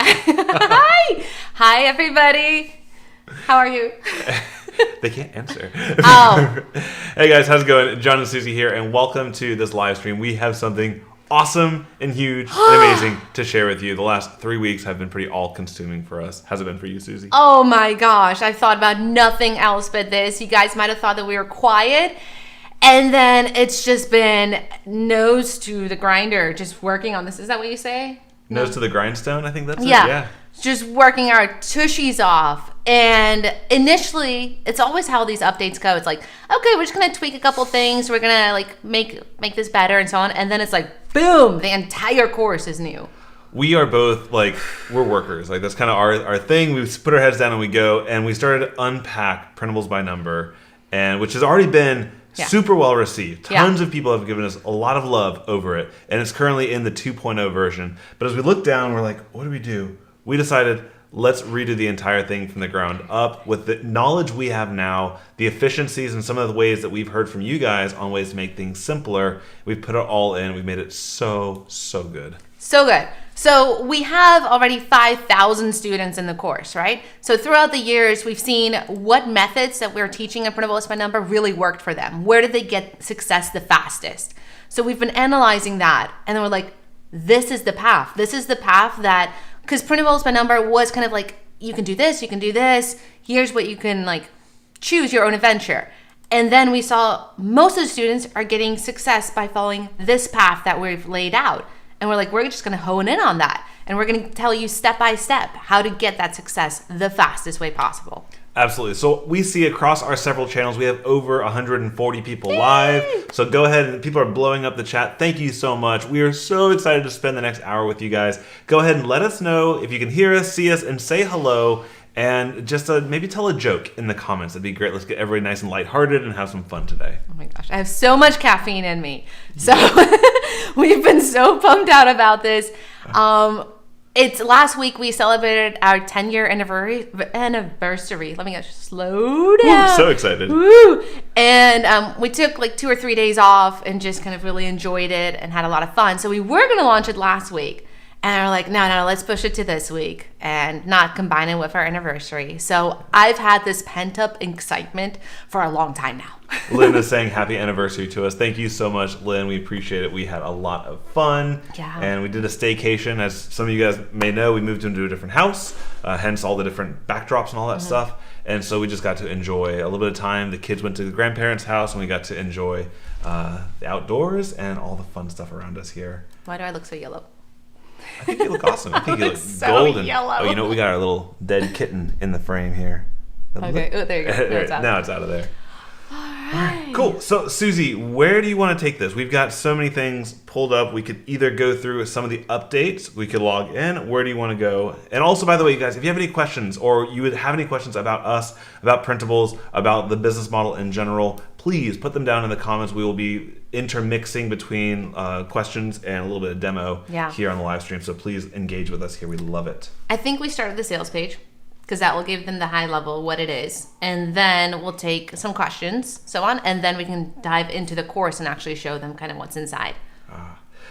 Okay. Hi. Hi, everybody. How are you? They can't answer. Oh. Hey guys, how's it going? John and Susie here, and welcome to this live stream. We have something awesome and huge and amazing to share with you. The last 3 weeks have been pretty all-consuming for us. How's it been for you, Susie? Oh my gosh, I've thought about nothing else but this. You guys might have thought that we were quiet, and then it's just been nose to the grinder, just working on this. Is that what you say? Nose to the grindstone, I think that's it. Yeah. Just working our tushies off. And initially, it's always how these updates go. It's like, okay, we're just going to tweak a couple things. We're going to like make this better and so on. And then it's like, boom, the entire course is new. We are both like, we're workers. Like that's kind of our thing. We put our heads down and we go. And we started to unpack Printables by Number, and which has already been super well received. Tons of people have given us a lot of love over it. And it's currently in the 2.0 version. But as we look down, we're like, what do? We decided, let's redo the entire thing from the ground up with the knowledge we have now, the efficiencies and some of the ways that we've heard from you guys on ways to make things simpler. We've put it all in. We've made it so good. So good. So we have already 5,000 students in the course, right? So throughout the years, we've seen what methods that we're teaching in Printables by Number really worked for them. Where did they get success the fastest? So we've been analyzing that, and then we're like, this is the path. This is the path that, because Printables by Number was kind of like, you can do this, you can do this. Here's what you can like choose your own adventure. And then we saw most of the students are getting success by following this path that we've laid out. And we're like, we're just going to hone in on that. And we're going to tell you step by step how to get that success the fastest way possible. Absolutely. So we see across our several channels, we have over 140 people live. So go ahead, and people are blowing up the chat. Thank you so much. We are so excited to spend the next hour with you guys. Go ahead and let us know if you can hear us, see us, and say hello. And just maybe tell a joke in the comments. That'd be great. Let's get everybody nice and lighthearted and have some fun today. Oh my gosh, I have so much caffeine in me. So we've been so pumped out about this. It's last week we celebrated our 10-year anniversary. Let me just slow down. Ooh, so excited. Woo! And we took like 2 or 3 days off and just kind of really enjoyed it and had a lot of fun. So we were going to launch it last week. And we're like, no, let's push it to this week and not combine it with our anniversary. So I've had this pent-up excitement for a long time now. Lynn is saying happy anniversary to us. Thank you so much, Lynn. We appreciate it. We had a lot of fun. Yeah. And we did a staycation. As some of you guys may know, we moved into a different house, hence all the different backdrops and all that stuff. And so we just got to enjoy a little bit of time. The kids went to the grandparents' house, and we got to enjoy the outdoors and all the fun stuff around us here. Why do I look so yellow? I think you look awesome. I think you look so golden. yellow. Oh, you know what? We got our little dead kitten in the frame here. Okay. Oh, there you go. Now it's out of there. All right. Cool. So, Susie, where do you want to take this? We've got so many things pulled up. We could either go through some of the updates. We could log in. Where do you want to go? And also, by the way, you guys, if you have any questions or you would have any questions about us, about Printables, about the business model in general, please put them down in the comments. We will be intermixing between questions and a little bit of demo here on the live stream. So please engage with us here. We love it. I think we started the sales page, because that will give them the high level what it is, and then we'll take some questions, so on, and then we can dive into the course and actually show them kind of what's inside.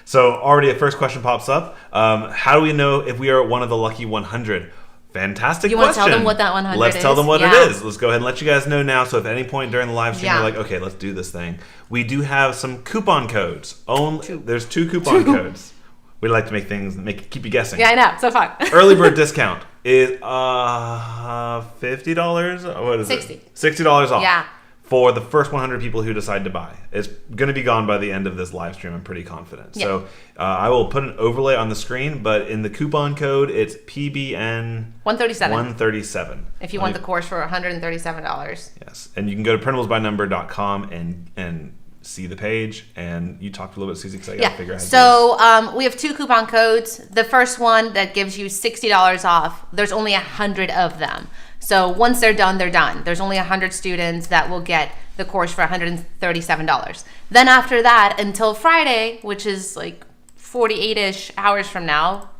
So already a first question pops up. How do we know if we are one of the lucky 100? Fantastic question. You want to tell them what that 100 is? Let's tell them what it is. Let's go ahead and let you guys know now. So if at any point during the live stream you're like, okay, let's do this thing. We do have some coupon codes. There's 2 coupon codes. We like to make things keep you guessing. Yeah, I know. So fun. Early bird discount is $50. What is it? $60 off. Yeah. For the first 100 people who decide to buy. It's going to be gone by the end of this live stream, I'm pretty confident. Yeah. So I will put an overlay on the screen, but in the coupon code, it's PBN 137. If you want the course for $137. Yes. And you can go to printable.com and see the page. And you talked a little bit, Susie, because I got to figure out how to do this. So we have 2 coupon codes. The first one that gives you $60 off, there's only 100 of them. So once they're done, they're done. There's only 100 students that will get the course for $137. Then after that, until Friday, which is like 48-ish hours from now,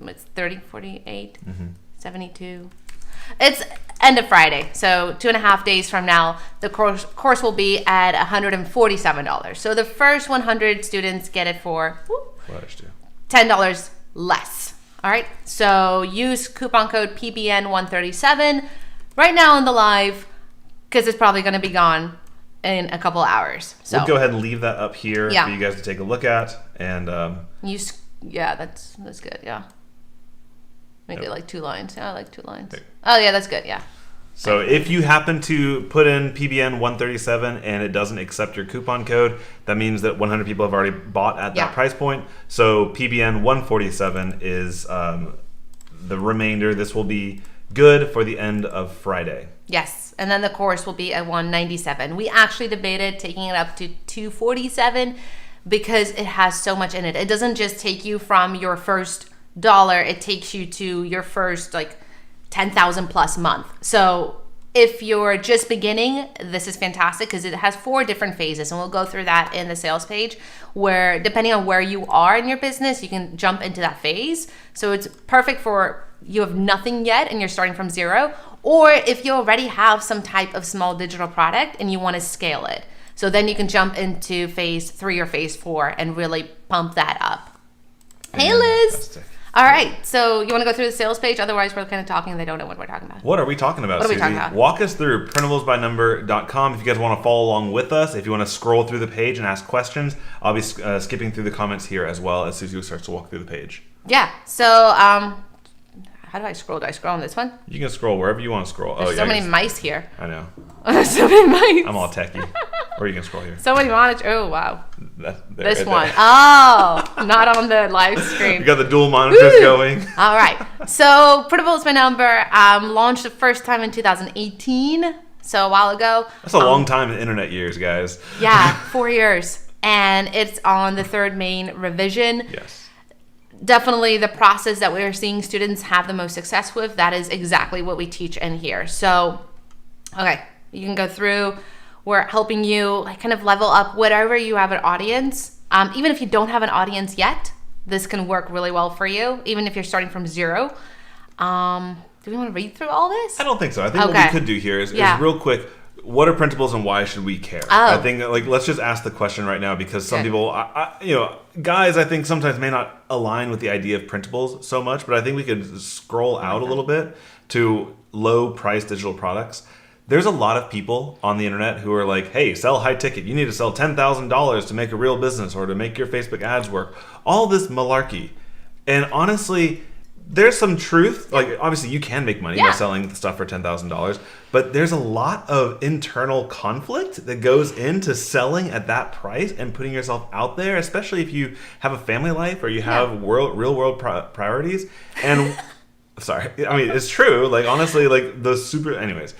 it's 30, 48, 72. It's end of Friday, so 2.5 days from now, the course will be at $147. So the first 100 students get it for $10 less. All right, so use coupon code PBN137 right now on the live because it's probably going to be gone in a couple hours. So we'll go ahead and leave that up here Yeah. for you guys to take a look at. And yeah, that's good. Yeah, make Yep. it like 2 lines. Yeah, I like 2 lines. Okay. Oh yeah, that's good. Yeah. so if you happen to put in PBN 137 and it doesn't accept your coupon code, that means that 100 people have already bought at Yeah. that price point. So PBN 147 is the remainder. This will be good for the end of Friday. Yes, and then the course will be at 197. We actually debated taking it up to 247 because it has so much in it. It doesn't just take you from your first dollar, it takes you to your first like 10,000 plus month. So if you're just beginning, this is fantastic because it has 4 different phases, and we'll go through that in the sales page, where depending on where you are in your business, you can jump into that phase. So it's perfect for you have nothing yet and you're starting from 0, or if you already have some type of small digital product and you want to scale it. So then you can jump into phase 3 or phase 4 and really pump that up. Hey, Liz. Fantastic. All right, so you want to go through the sales page? Otherwise, we're kind of talking and they don't know what we're talking about. What are we talking about, What are we Susie? talking about? Walk us through printablesbynumber.com. If you guys want to follow along with us, if you want to scroll through the page and ask questions, I'll be skipping through the comments here as well as Susie starts to walk through the page. Yeah, so how do I scroll? Do I scroll on this one? You can scroll wherever you want to scroll. There's so many mice here. I know. So many mice. I'm all techie. Or you can scroll here. So many monitors. Oh, wow. There, This right one. there. Oh, not on the live You screen. got the dual monitors going. All right. So Printables by Number launched the first time in 2018. So a while ago. That's a long time in internet years, guys. Yeah, 4 years. And it's on the 3rd main revision. Yes. Definitely the process that we're seeing students have the most success with, that is exactly what we teach in here. So, okay, you can go through. We're helping you kind of level up whatever you have an audience. Even if you don't have an audience yet, this can work really well for you, even if you're starting from 0. Do we want to read through all this? I don't think so. I think what Okay. we could do here is Yeah. real quick, what are printables and why should we care? Oh. I think let's just ask the question right now because some Good. people, guys, I think sometimes may not align with the idea of printables so much, but I think we could scroll out a little bit to low price digital products. There's a lot of people on the internet who are like, hey, sell high ticket. You need to sell $10,000 to make a real business or to make your Facebook ads work. All this malarkey. And honestly, there's some truth. Like, obviously, you can make money by Yeah. selling stuff for $10,000, but there's a lot of internal conflict that goes into selling at that price and putting yourself out there, especially if you have a family life or you have real world priorities. And sorry, I mean, it's true. Like, honestly, like the super. Anyways,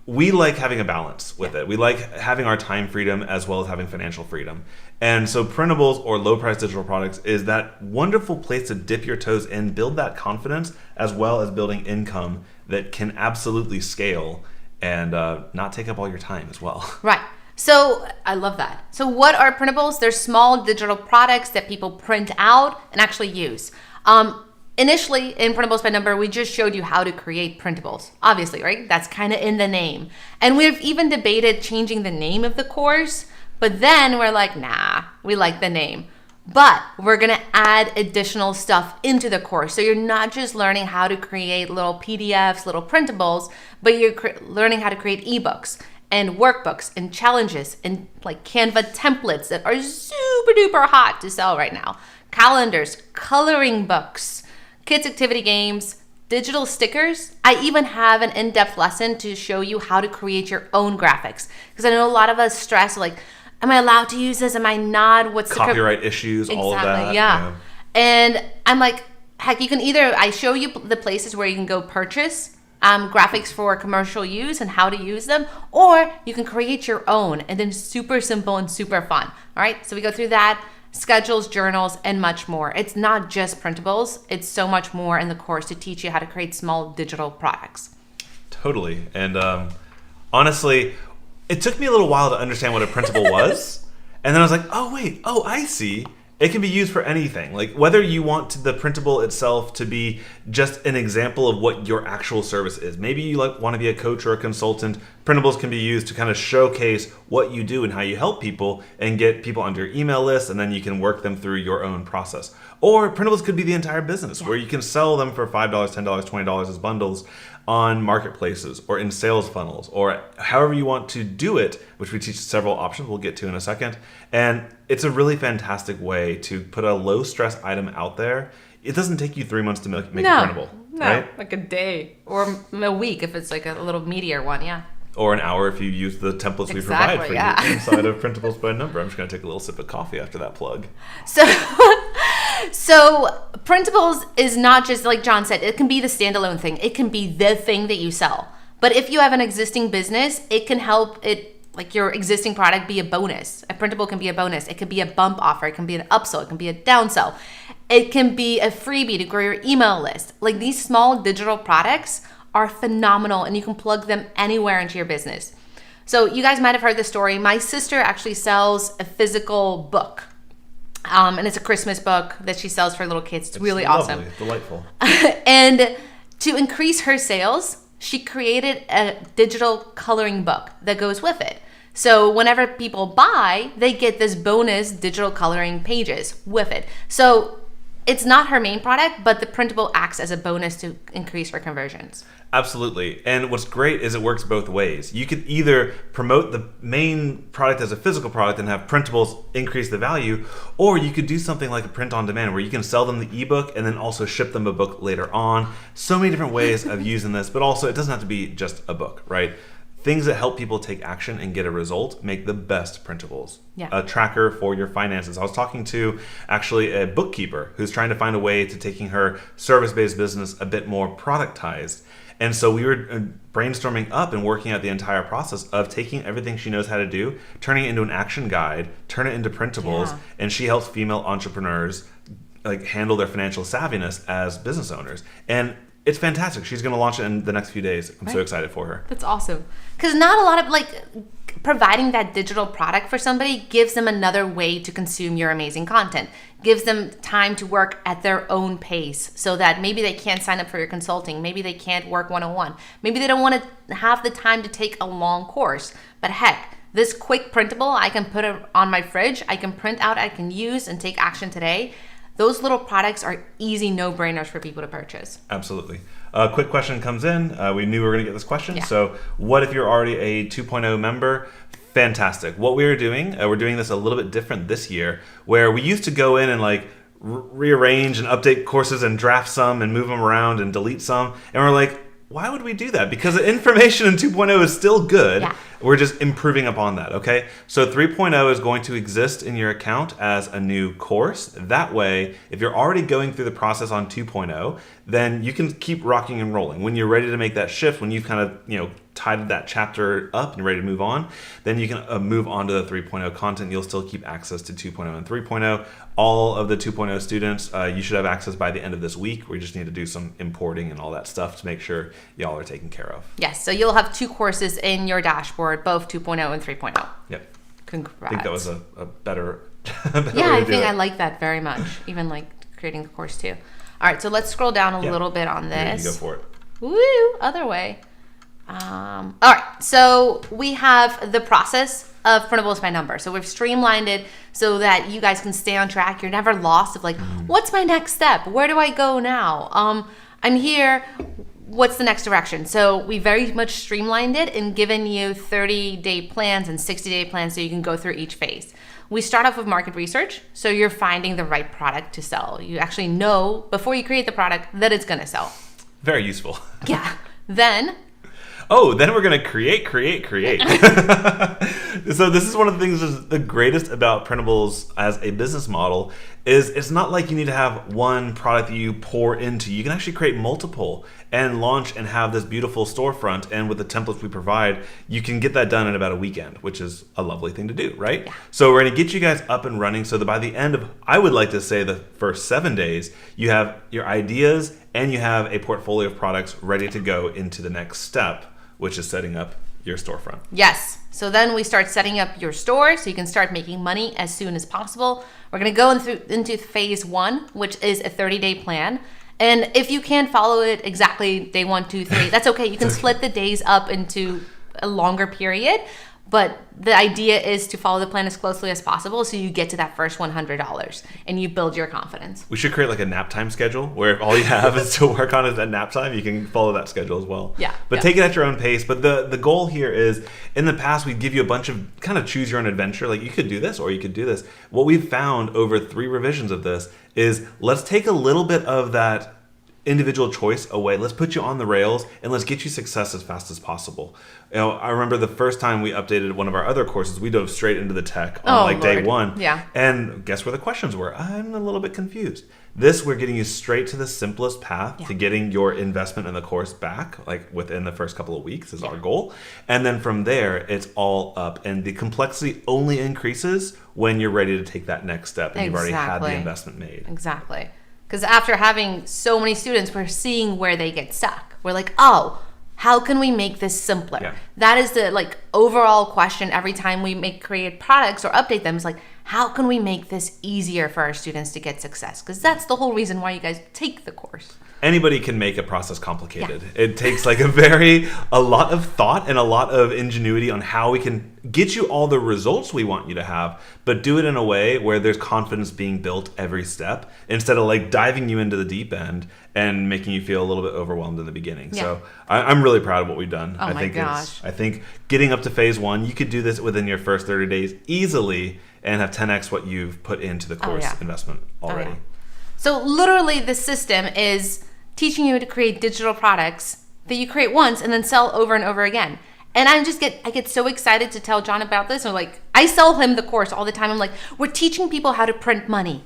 we like having a balance with it. We like having our time freedom as well as having financial freedom. And so printables or low price digital products is that wonderful place to dip your toes in, build that confidence, as well as building income that can absolutely scale and not take up all your time as well. Right. So I love that. So what are printables? They're small digital products that people print out and actually use. Initially in Printables by Number, we just showed you how to create printables. Obviously, right? That's kind of in the name. And we've even debated changing the name of the course, but then we're like, nah, we like the name. But we're gonna add additional stuff into the course. So you're not just learning how to create little PDFs, little printables, but you're learning how to create ebooks and workbooks and challenges and like Canva templates that are super duper hot to sell right now. Calendars, coloring books, kids activity games, digital stickers. I even have an in-depth lesson to show you how to create your own graphics. Because I know a lot of us stress like, am I allowed to use this? Am I not? What's Copyright issues, all of that. Yeah. And I'm like, heck, you can either, I show you the places where you can go purchase graphics for commercial use and how to use them, or you can create your own, and then super simple and super fun. All right, so we go through that, schedules, journals, and much more. It's not just printables. It's so much more in the course to teach you how to create small digital products. Totally. And honestly, it took me a little while to understand what a printable was. And then I was like, oh, I see. It can be used for anything. Like whether you want the printable itself to be just an example of what your actual service is. Maybe you want to be a coach or a consultant. Printables can be used to kind of showcase what you do and how you help people and get people on your email list, and then you can work them through your own process. Or printables could be the entire business where you can sell them for $5, $10, $20 as bundles on marketplaces or in sales funnels or however you want to do it, which we teach several options we'll get to in a second. And it's a really fantastic way to put a low stress item out there. It doesn't take you 3 months to make a printable, right? Like a day or a week if it's like a little meatier one, yeah. Or an hour if you use the templates we provide for you inside of Printables by Number. I'm just going to take a little sip of coffee after that plug. So Printables is not just, like John said, it can be the standalone thing. It can be the thing that you sell. But if you have an existing business, it can help it, like your existing product, be a bonus. A printable can be a bonus. It could be a bump offer. It can be an upsell. It can be a downsell. It can be a freebie to grow your email list. Like these small digital products are phenomenal and you can plug them anywhere into your business. So you guys might have heard the story. My sister actually sells a physical book. And it's a Christmas book that she sells for little kids. It's really awesome. Lovely, delightful. And to increase her sales, she created a digital coloring book that goes with it. So whenever people buy, they get this bonus digital coloring pages with it. So it's not her main product, but the printable acts as a bonus to increase her conversions. Absolutely. And what's great is it works both ways. You could either promote the main product as a physical product and have printables increase the value, or you could do something like a print on demand where you can sell them the ebook and then also ship them a book later on. So many different ways of using this, but also it doesn't have to be just a book, right? Things that help people take action and get a result make the best printables. Yeah. A tracker for your finances. I was talking to actually a bookkeeper who's trying to find a way to taking her service-based business a bit more productized. And so we were brainstorming up and working out the entire process of taking everything she knows how to do, turning it into an action guide, turn it into printables, and she helps female entrepreneurs like handle their financial savviness as business owners. And it's fantastic. She's going to launch it in the next few days. I'm so excited for her. That's awesome. Because not a lot of providing that digital product for somebody gives them another way to consume your amazing content, gives them time to work at their own pace so that maybe they can't sign up for your consulting. Maybe they can't work one-on-one. Maybe they don't want to have the time to take a long course. But heck, this quick printable, I can put it on my fridge. I can print out, I can use and take action today. Those little products are easy no-brainers for people to purchase. Absolutely. A quick question comes in. We knew we were going to get this question. Yeah. So what if you're already a 2.0 member? Fantastic. What we're doing this a little bit different this year, where we used to go in and rearrange and update courses and draft some and move them around and delete some. And we're like, why would we do that? Because the information in 2.0 is still good. Yeah. We're just improving upon that, okay? So 3.0 is going to exist in your account as a new course. That way, if you're already going through the process on 2.0, then you can keep rocking and rolling. When you're ready to make that shift, when you've kind of, tied that chapter up and you're ready to move on, then you can move on to the 3.0 content. You'll still keep access to 2.0 and 3.0. All of the 2.0 students, you should have access by the end of this week. We just need to do some importing and all that stuff to make sure y'all are taken care of. Yes, so you'll have 2 courses in your dashboard, both 2.0 and 3.0. Yep. Congrats. I think that was a better yeah, I think I like that very much. Even creating the course too. All right, so let's scroll down a little bit on this. You go for it. Woo, other way. All right, so we have the process of Printables by Number. So we've streamlined it so that you guys can stay on track. You're never lost of what's my next step? Where do I go now? I'm here. What's the next direction? So we very much streamlined it and given you 30-day plans and 60-day plans so you can go through each phase. We start off with market research, so you're finding the right product to sell. You actually know before you create the product that it's going to sell. Very useful. Yeah. Then we're going to create. So this is one of the things that's the greatest about Printables as a business model is it's not like you need to have one product that you pour into. You can actually create multiple and launch and have this beautiful storefront. And with the templates we provide, you can get that done in about a weekend, which is a lovely thing to do, right? Yeah. So we're going to get you guys up and running so that by the end of, I would like to say the first 7 days, you have your ideas and you have a portfolio of products ready to go into the next step, which is setting up your storefront. Yes. So then we start setting up your store so you can start making money as soon as possible. We're going to go into phase 1, which is a 30-day plan. And if you can't follow it exactly day 1, 2, 3, that's okay. You can split the days up into a longer period. But the idea is to follow the plan as closely as possible so you get to that first $100 and you build your confidence. We should create like a nap time schedule where if all you have is to work on it at nap time, you can follow that schedule as well. Yeah. But take it at your own pace. But the goal here is, in the past, we'd give you a bunch of kind of choose your own adventure. Like you could do this or you could do this. What we've found over 3 revisions of this is let's take a little bit of that individual choice away. Let's put you on the rails and let's get you success as fast as possible. I remember the first time we updated one of our other courses, we dove straight into the tech on day 1. Yeah. And guess where the questions were? I'm a little bit confused. This, we're getting you straight to the simplest path to getting your investment in the course back, like within the first couple of weeks is our goal. And then from there, it's all up. And the complexity only increases when you're ready to take that next step and you've already had the investment made. Exactly. Because after having so many students, we're seeing where they get stuck. We're like, oh, how can we make this simpler? Yeah. That is the overall question every time we create products or update them. Is like, how can we make this easier for our students to get success? Because that's the whole reason why you guys take the course. Anybody can make a process complicated. Yeah. It takes a lot of thought and a lot of ingenuity on how we can get you all the results we want you to have, but do it in a way where there's confidence being built every step instead of diving you into the deep end and making you feel a little bit overwhelmed in the beginning. Yeah. So I'm really proud of what we've done. Oh my gosh. I think getting up to phase 1, you could do this within your first 30 days easily and have 10x what you've put into the course investment already. So literally the system is teaching you to create digital products that you create once and then sell over and over again. And I get so excited to tell John about this. I sell him the course all the time. I'm like, we're teaching people how to print money.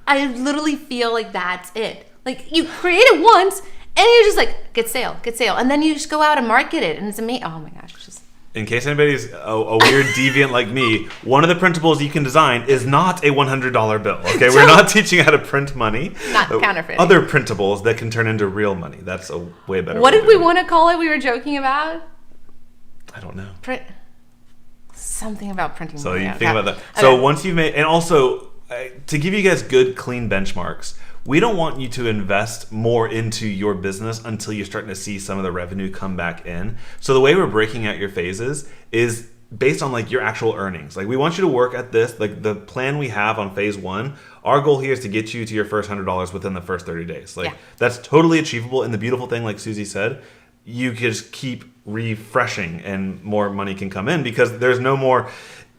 I literally feel like that's it. You create it once and you're just like, get sale. And then you just go out and market it. And it's amazing. Oh my gosh. It's just... In case anybody's a weird deviant like me, one of the printables you can design is not a $100 bill. Okay, we're not teaching you how to print money. Not counterfeiting. Other printables that can turn into real money. That's a way better. What did we want to call it? We were joking about. I don't know. Something about printing. So money. you think about that. Okay. So once you've made, and also to give you guys good, clean benchmarks. We don't want you to invest more into your business until you're starting to see some of the revenue come back in. So the way we're breaking out your phases is based on your actual earnings. We want you to work at this, the plan we have on phase 1. Our goal here is to get you to your first $100 within the first 30 days. That's totally achievable. And the beautiful thing, like Susie said, you just keep refreshing and more money can come in because there's no more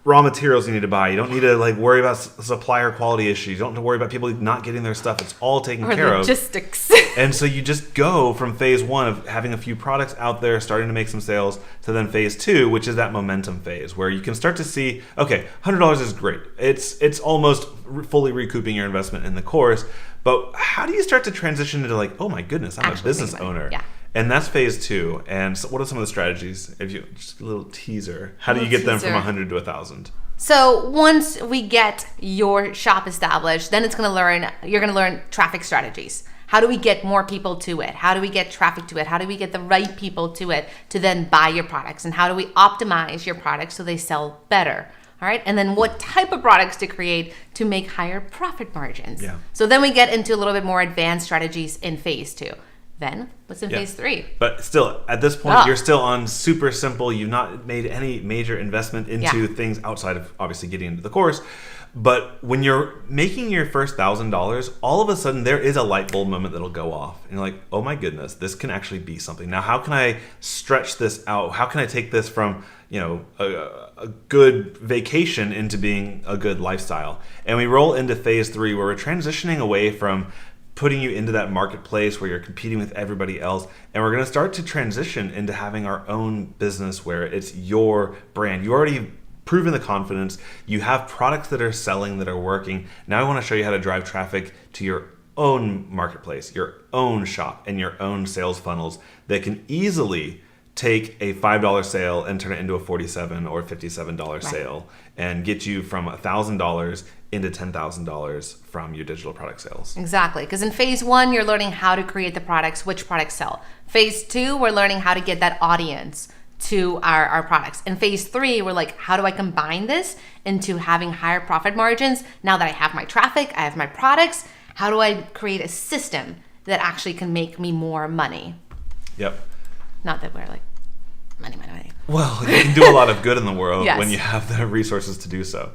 raw materials you need to buy. You don't need to worry about supplier quality issues. You don't have to worry about people not getting their stuff. It's all taken care of. Logistics. And so you just go from phase 1 of having a few products out there, starting to make some sales, to then phase 2, which is that momentum phase where you can start to see, okay, $100 is great. It's almost fully recouping your investment in the course. But how do you start to transition into oh my goodness, I'm a business owner. Yeah. And that's phase 2. And so what are some of the strategies? If you just a little teaser, how do you get them from 100 to 1,000? So once we get your shop established, then you're going to learn traffic strategies. How do we get more people to it? How do we get traffic to it? How do we get the right people to it to then buy your products? And how do we optimize your products so they sell better? All right. And then what type of products to create to make higher profit margins? Yeah. So then we get into a little bit more advanced strategies in phase 2. Then what's in phase 3? But still, at this point, you're still on super simple. You've not made any major investment into things outside of obviously getting into the course. But when you're making your first $1,000, all of a sudden there is a light bulb moment that'll go off. And you're like, oh my goodness, this can actually be something. Now, how can I stretch this out? How can I take this from a good vacation into being a good lifestyle? And we roll into phase 3 where we're transitioning away from putting you into that marketplace where you're competing with everybody else. And we're going to start to transition into having our own business where it's your brand. You already proven the confidence. You have products that are selling, that are working. Now I want to show you how to drive traffic to your own marketplace, your own shop, and your own sales funnels that can easily take a $5 sale and turn it into a $47 or $57 sale and get you from $1,000 into $10,000 from your digital product sales. Exactly. Because in phase 1, you're learning how to create the products, which products sell. Phase 2, we're learning how to get that audience to our products. In phase 3, we're like, how do I combine this into having higher profit margins? Now that I have my traffic, I have my products, how do I create a system that actually can make me more money? Yep. Not that we're like, money. Well, you can do a lot of good in the world Yes. when you have the resources to do so.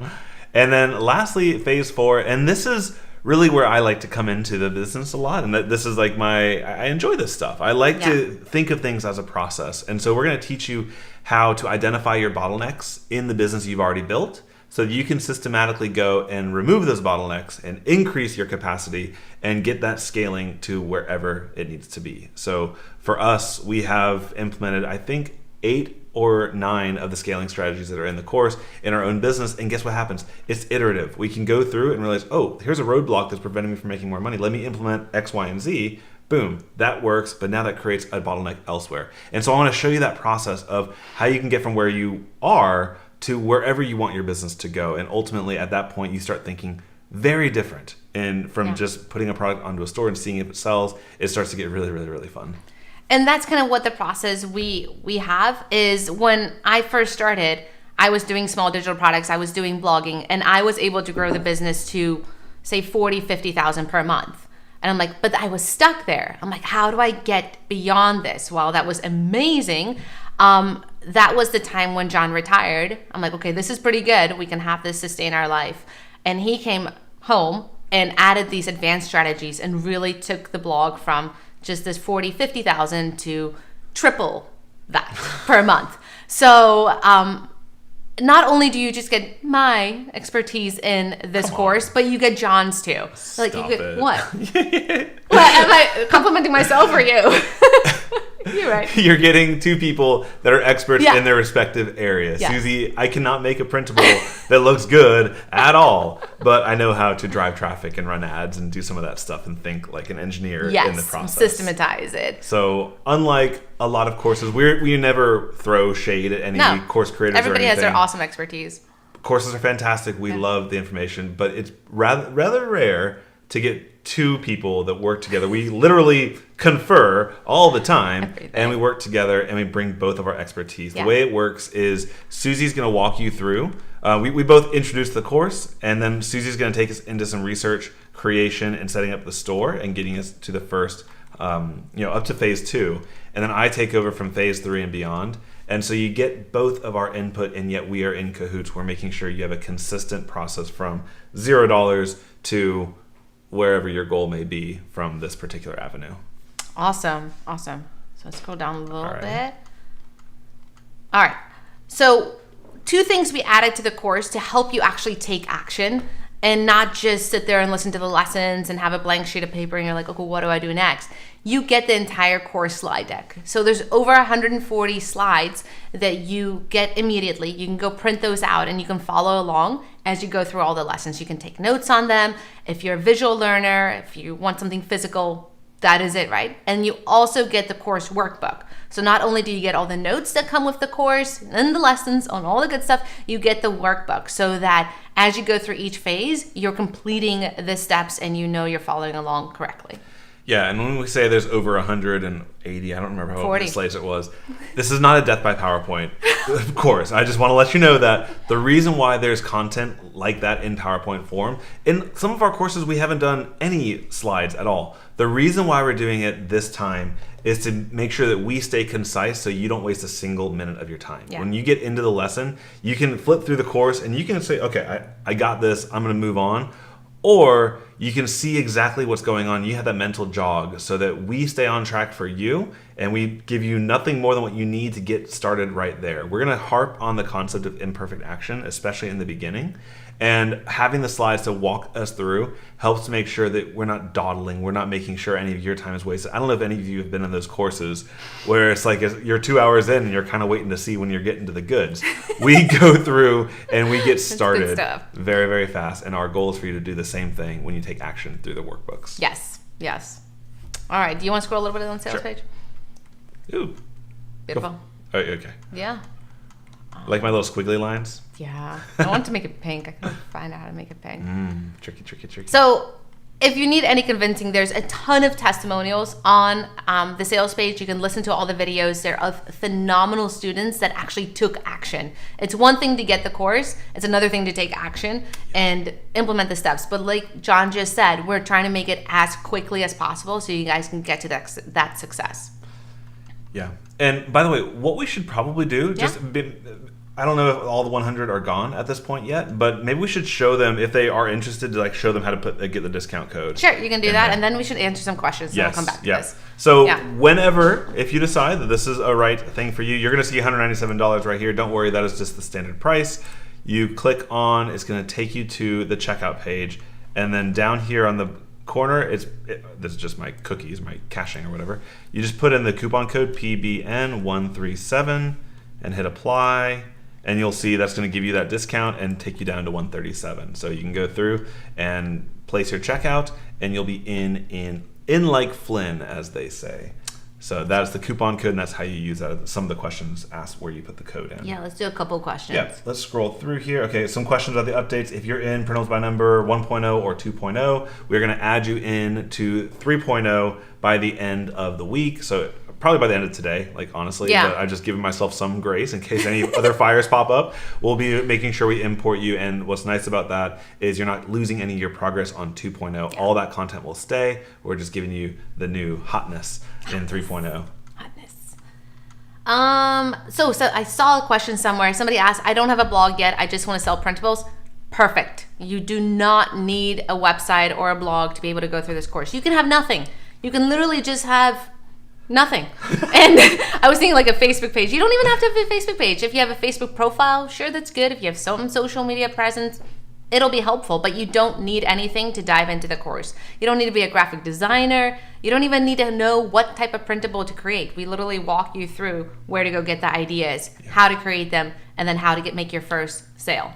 And then lastly, phase 4, and this is really where I like to come into the business a lot. And this is like I enjoy this stuff. I like to think of things as a process. And so we're going to teach you how to identify your bottlenecks in the business you've already built, so that you can systematically go and remove those bottlenecks and increase your capacity and get that scaling to wherever it needs to be. So for us, we have implemented, I think, 8 or 9 of the scaling strategies that are in the course in our own business. And guess what happens? It's iterative. We can go through and realize, oh, here's a roadblock that's preventing me from making more money. Let me implement X, Y, and Z. Boom, that works, but now that creates a bottleneck elsewhere. And so I want to show you that process of how you can get from where you are to wherever you want your business to go. And ultimately, at that point, you start thinking very different. And from just putting a product onto a store and seeing if it sells, it starts to get really, really, really fun. And that's kind of what the process we have is. When I first started, I was doing small digital products, I was doing blogging, and I was able to grow the business to, say, 40, 50,000 per month. And I'm like, but I was stuck there. I'm like, how do I get beyond this? Well, that was amazing. That was the time when John retired. I'm like, okay, this is pretty good. We can have this sustain our life. And he came home and added these advanced strategies and really took the blog from just this 40, 50,000 to triple that per month. So not only do you just get my expertise in this course, but you get John's too. Stop you get it. What? What? Am I complimenting myself or you? You're right. You're getting 2 people that are experts in their respective areas. Yes. Susie, I cannot make a printable that looks good at all, but I know how to drive traffic and run ads and do some of that stuff and think like an engineer in the process. Systematize it. So unlike a lot of courses, we never throw shade at any course creators. Everybody or anything. has their awesome expertise. Courses are fantastic. We love the information, but it's rather rare to get 2 people that work together. We literally confer all the time, and we work together, and we bring both of our expertise. The way it works is Susie's going to walk you through. We both introduce the course, and then Susie's going to take us into some research, creation, and setting up the store, and getting us to the first, up to phase 2. And then I take over from phase 3 and beyond. And so you get both of our input, and yet we are in cahoots. We're making sure you have a consistent process from $0 to wherever your goal may be from this particular avenue. Awesome. So let's scroll down a little bit. All right. So 2 things we added to the course to help you actually take action and not just sit there and listen to the lessons and have a blank sheet of paper and you're like, okay, what do I do next? You get the entire course slide deck. So there's over 140 slides that you get immediately. You can go print those out and you can follow along as you go through all the lessons. You can take notes on them. If you're a visual learner, if you want something physical, that is it, right? And you also get the course workbook. So not only do you get all the notes that come with the course and the lessons on all the good stuff, you get the workbook so that as you go through each phase, you're completing the steps and you know you're following along correctly. Yeah, and when we say there's over 180, I don't remember how many slides it was. This is not a death by PowerPoint, of course. I just want to let you know that the reason why there's content like that in PowerPoint form, in some of our courses we haven't done any slides at all. The reason why we're doing it this time is to make sure that we stay concise so you don't waste a single minute of your time. Yeah. When you get into the lesson, you can flip through the course and you can say, okay, I got this, I'm going to move on. Or you can see exactly what's going on. You have that mental jog so that we stay on track for you and we give you nothing more than what you need to get started right there. We're going to harp on the concept of imperfect action, especially in the beginning. And having the slides to walk us through helps to make sure that we're not dawdling. We're not making sure any of your time is wasted. I don't know if any of you have been in those courses where it's like you're 2 hours in and you're kind of waiting to see when you're getting to the goods. We go through and we get started very, very fast. And our goal is for you to do the same thing when you take action through the workbooks. Yes. All right. Do you want to scroll a little bit on the sales page? Ooh. Beautiful. Oh, okay. Yeah. Like my little squiggly lines? Yeah. I wanted to make it pink. I couldn't find out how to make it pink. Tricky. So if you need any convincing, there's a ton of testimonials on the sales page. You can listen to all the videos. They're of phenomenal students that actually took action. It's one thing to get the course. It's another thing to take action and implement the steps. But like John just said, we're trying to make it as quickly as possible so you guys can get to that success. Yeah. And by the way, what we should probably do, I don't know if all the 100 are gone at this point yet, but maybe we should show them, if they are interested, to like show them how to get the discount code. Sure, you can do that, and then we should answer some questions, and we'll come back to this. So whenever, if you decide that this is a right thing for you, you're going to see $197 right here. Don't worry, that is just the standard price. You click on, it's going to take you to the checkout page, and then down here on the corner, this is just my cookies, my caching or whatever. You just put in the coupon code PBN137 and hit apply. And you'll see that's going to give you that discount and take you down to $137. So you can go through and place your checkout, and you'll be in like Flynn, as they say. So that's the coupon code, and that's how you use that. Some of the questions ask where you put the code in. Yeah, let's do a couple questions. Yeah, let's scroll through here. Okay, some questions about the updates. If you're in Printables by Number 1.0 or 2.0, we're going to add you in to 3.0 by the end of the week. So probably by the end of today, like honestly, but I've just given myself some grace in case any other fires pop up. We'll be making sure we import you, and what's nice about that is you're not losing any of your progress on 2.0. Yeah. All that content will stay. We're just giving you the new hotness in 3.0. So I saw a question somewhere. Somebody asked, I don't have a blog yet, I just want to sell printables. Perfect. You do not need a website or a blog to be able to go through this course. You can have nothing. You can literally just have nothing. And I was thinking like a Facebook page. You don't even have to have a Facebook page. If you have a Facebook profile, sure, that's good. If you have some social media presence, it'll be helpful, but you don't need anything to dive into the course. You don't need to be a graphic designer. You don't even need to know what type of printable to create. We literally walk you through where to go get the ideas, how to create them, and then how to make your first sale.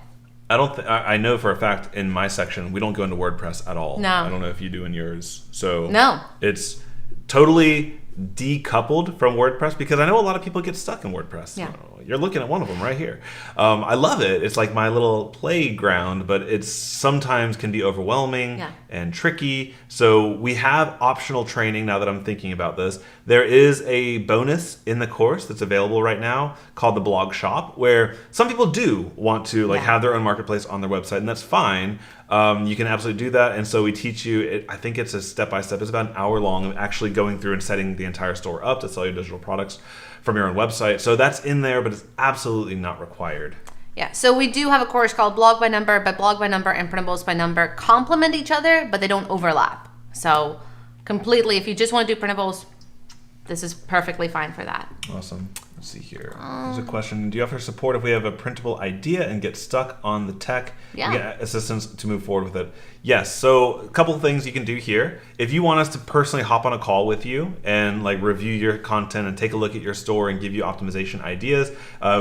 I know for a fact in my section, we don't go into WordPress at all. No. I don't know if you do in yours. So no. It's totally decoupled from WordPress, because I know a lot of people get stuck in WordPress. Yeah. You're looking at one of them right here. I love it. It's like my little playground, but it sometimes can be overwhelming and tricky. So we have optional training now that I'm thinking about this. There is a bonus in the course that's available right now called the blog shop, where some people do want to have their own marketplace on their website, and that's fine. You can absolutely do that. And so we teach you, I think it's a step-by-step. It's about an hour long of actually going through and setting the entire store up to sell your digital products from your own website. So that's in there, but it's absolutely not required. Yeah, so we do have a course called Blog by Number, but Blog by Number and Printables by Number complement each other, but they don't overlap. So completely, if you just want to do printables, this is perfectly fine for that. Awesome. Let's see here. There's a question. Do you offer support if we have a printable idea and get stuck on the tech? Yeah. Get assistance to move forward with it? Yes. So a couple of things you can do here. If you want us to personally hop on a call with you and like review your content and take a look at your store and give you optimization ideas,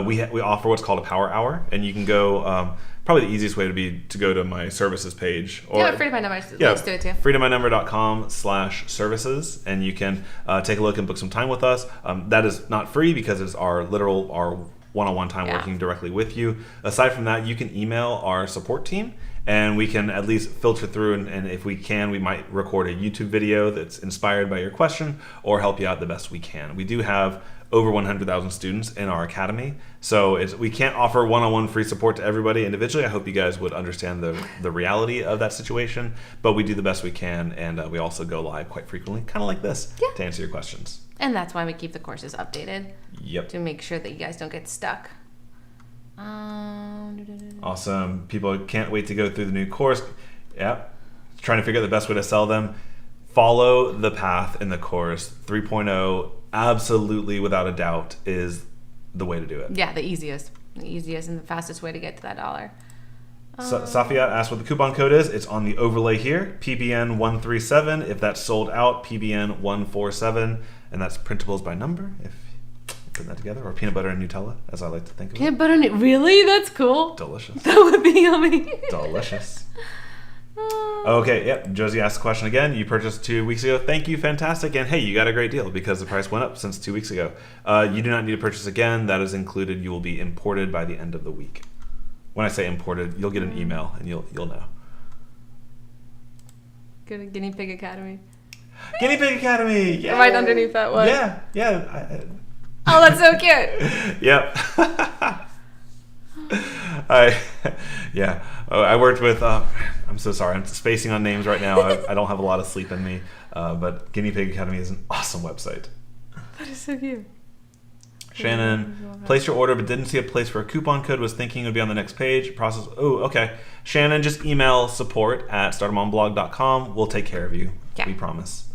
we offer what's called a power hour, and you can go. Probably the easiest way would be to go to my services page. Or, Freedom by Number. Let's do it too. freedombynumber.com/services, and you can take a look and book some time with us. That is not free because it's our one-on-one time working directly with you. Aside from that, you can email our support team, and we can at least filter through, and if we can, we might record a YouTube video that's inspired by your question or help you out the best we can. We do have over 100,000 students in our academy, so we can't offer one-on-one free support to everybody individually. I hope you guys would understand the reality of that situation, but we do the best we can, and we also go live quite frequently, kind of like this, to answer your questions. And that's why we keep the courses updated. Yep. To make sure that you guys don't get stuck. Awesome. People can't wait to go through the new course. Yep. Trying to figure out the best way to sell them. Follow the path in the course. 3.0, absolutely, without a doubt, is the way to do it. Yeah, the easiest and the fastest way to get to that dollar. Safia asked what the coupon code is. It's on the overlay here, PBN137. If that's sold out, PBN147, and that's Printables by Number. If put that together, or peanut butter and Nutella, as I like to think of it. Peanut butter and really? That's cool. Delicious. That would be yummy. Delicious. Okay, yep. Josie asked the question again. You purchased 2 weeks ago. Thank you, fantastic. And hey, you got a great deal because the price went up since 2 weeks ago. You do not need to purchase again. That is included. You will be imported by the end of the week. When I say imported, you'll get an email and you'll know. Go to Guinea Pig Academy. Guinea Pig Academy. Yeah. Right underneath that one. Yeah. Oh, that's so cute. Yep. I worked with. I'm so sorry. I'm spacing on names right now. I don't have a lot of sleep in me. But Guinea Pig Academy is an awesome website. That is so cute. Shannon, place your order but didn't see a place for a coupon code. Was thinking it would be on the next page. Process. Oh, okay. Shannon, just email support@startamonblog.com. We'll take care of you. Yeah. We promise.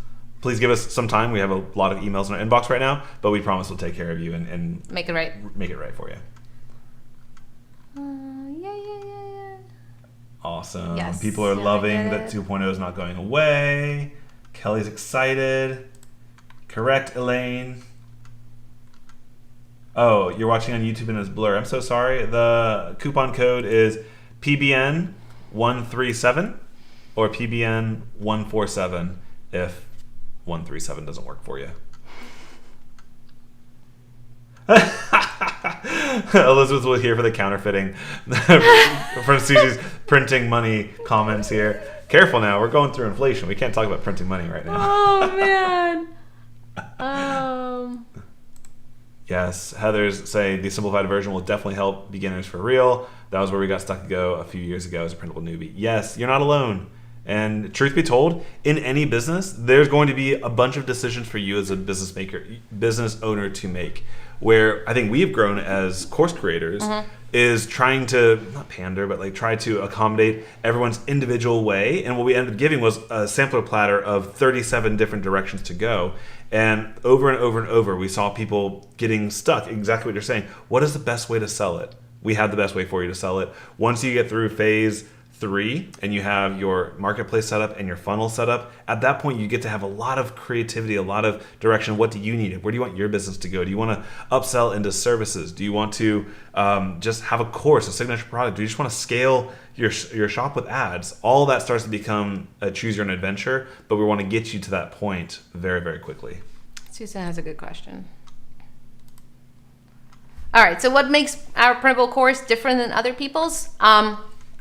Please give us some time. We have a lot of emails in our inbox right now, but we promise we'll take care of you and make it right. Make it right for you. Yeah. Awesome. Yes. People are loving that 2.0 is not going away. Kelly's excited. Correct, Elaine. Oh, you're watching on YouTube and it's blur. I'm so sorry. The coupon code is PBN137 or PBN147 if 137 doesn't work for you. Elizabeth was here for the counterfeiting from Susie's printing money comments here. Careful now, we're going through inflation. We can't talk about printing money right now. Oh man. Yes, Heather's saying the simplified version will definitely help beginners for real. That was where we got stuck to go a few years ago as a printable newbie. Yes, you're not alone. And truth be told, in any business, there's going to be a bunch of decisions for you as a business owner to make. Where I think we've grown as course creators is trying to, not pander, but like try to accommodate everyone's individual way. And what we ended up giving was a sampler platter of 37 different directions to go. And over and over and over, we saw people getting stuck. Exactly what you're saying. What is the best way to sell it? We have the best way for you to sell it. Once you get through phase 3 and you have your marketplace set up and your funnel set up, at that point you get to have a lot of creativity, a lot of direction. What do you need? Where do you want your business to go? Do you want to upsell into services? Do you want to just have a course, a signature product? Do you just want to scale your shop with ads? All that starts to become a choose your own adventure, but we want to get you to that point very, very quickly. Susan has a good question. All right, so what makes our printable course different than other people's?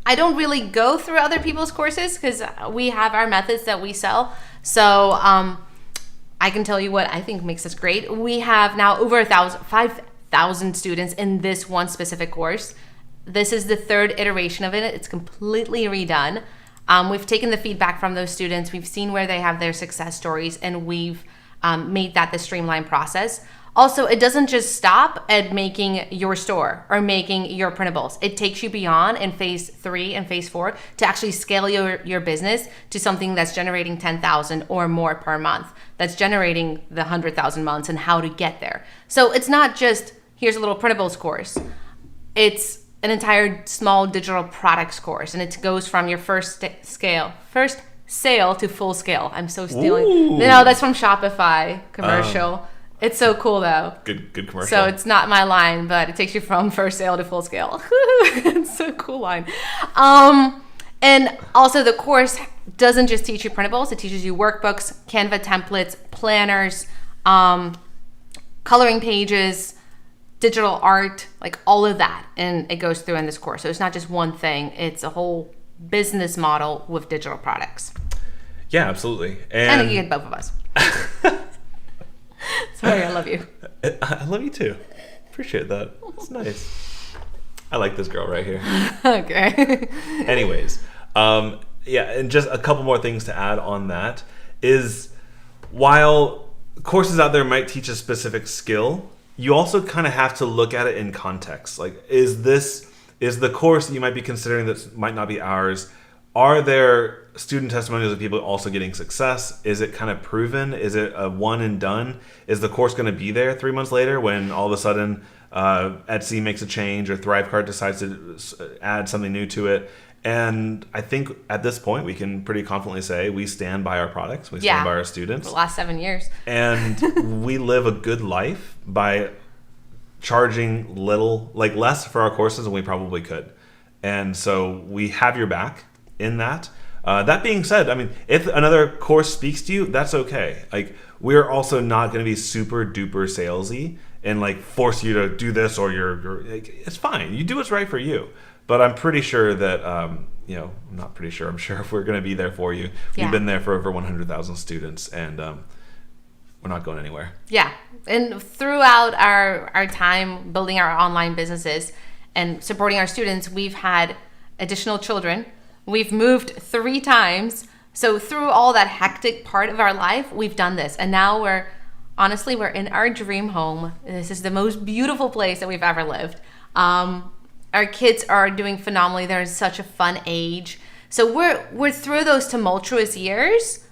I don't really go through other people's courses because we have our methods that we sell. So I can tell you what I think makes us great. We have now over 5,000 students in this one specific course. This is the 3rd iteration of it. It's completely redone. We've taken the feedback from those students. We've seen where they have their success stories, and we've made that the streamlined process. Also, it doesn't just stop at making your store or making your printables. It takes you beyond in phase 3 and phase 4 to actually scale your business to something that's generating 10,000 or more per month, that's generating the 100,000 months and how to get there. So it's not just, here's a little printables course. It's an entire small digital products course, and it goes from your first sale to full scale. I'm so stealing. Ooh. No, that's from Shopify commercial. It's so cool though. Good commercial. So it's not my line, but it takes you from first sale to full scale. It's so cool line. And also the course doesn't just teach you printables. It teaches you workbooks, Canva templates, planners, coloring pages, digital art, like all of that. And it goes through in this course. So it's not just one thing. It's a whole business model with digital products. Yeah, absolutely. And you get both of us. Sorry, I love you. I love you too. Appreciate that. It's nice. I like this girl right here. Okay. Anyways, yeah, and just a couple more things to add on that is while courses out there might teach a specific skill, you also kind of have to look at it in context. Like, is the course that you might be considering that might not be ours, are there student testimonials of people also getting success? Is it kind of proven? Is it a one and done? Is the course going to be there 3 months later when all of a sudden Etsy makes a change or ThriveCart decides to add something new to it? And I think at this point we can pretty confidently say we stand by our products. We stand by our students. The last 7 years. And we live a good life by charging less for our courses than we probably could. And so we have your back in that. That being said, I mean, if another course speaks to you, that's okay. Like, we're also not going to be super duper salesy and like force you to do this or you're like, it's fine. You do what's right for you. But I'm pretty sure that, I'm not pretty sure. I'm sure if we're going to be there for you. Yeah. We've been there for over 100,000 students, and we're not going anywhere. Yeah. And throughout our time building our online businesses and supporting our students, we've had additional children. We've moved 3 times. So through all that hectic part of our life, we've done this. And now we're honestly, we're in our dream home. This is the most beautiful place that we've ever lived. Our kids are doing phenomenally. They're in such a fun age. So we're through those tumultuous years,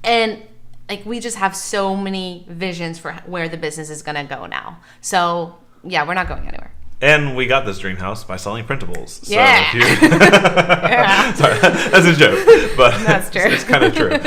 and like we just have so many visions for where the business is going to go now. So yeah, we're not going anywhere. And we got this dream house by selling printables. So yeah. Sorry, that's a joke, but that's true. It's kind of true.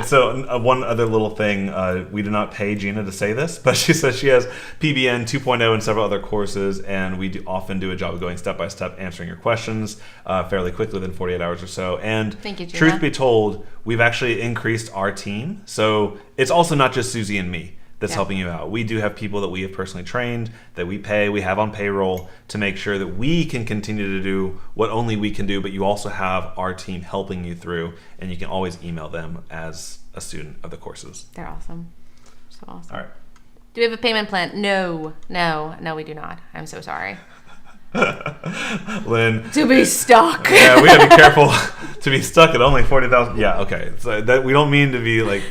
So one other little thing, we do not pay Gina to say this, but she says she has PBN 2.0 and several other courses, and we often do a job of going step by step, answering your questions fairly quickly, within 48 hours or so. And thank you, Gina. Truth be told, we've actually increased our team. So it's also not just Susie and me that's helping you out. We do have people that we have personally trained, that we pay, we have on payroll to make sure that we can continue to do what only we can do, but you also have our team helping you through, and you can always email them as a student of the courses. They're awesome. So awesome. All right. Do we have a payment plan? No, we do not. I'm so sorry. Lynn. To be stuck. Yeah, we gotta be careful to be stuck at only 40,000. Yeah, okay. So that we don't mean to be like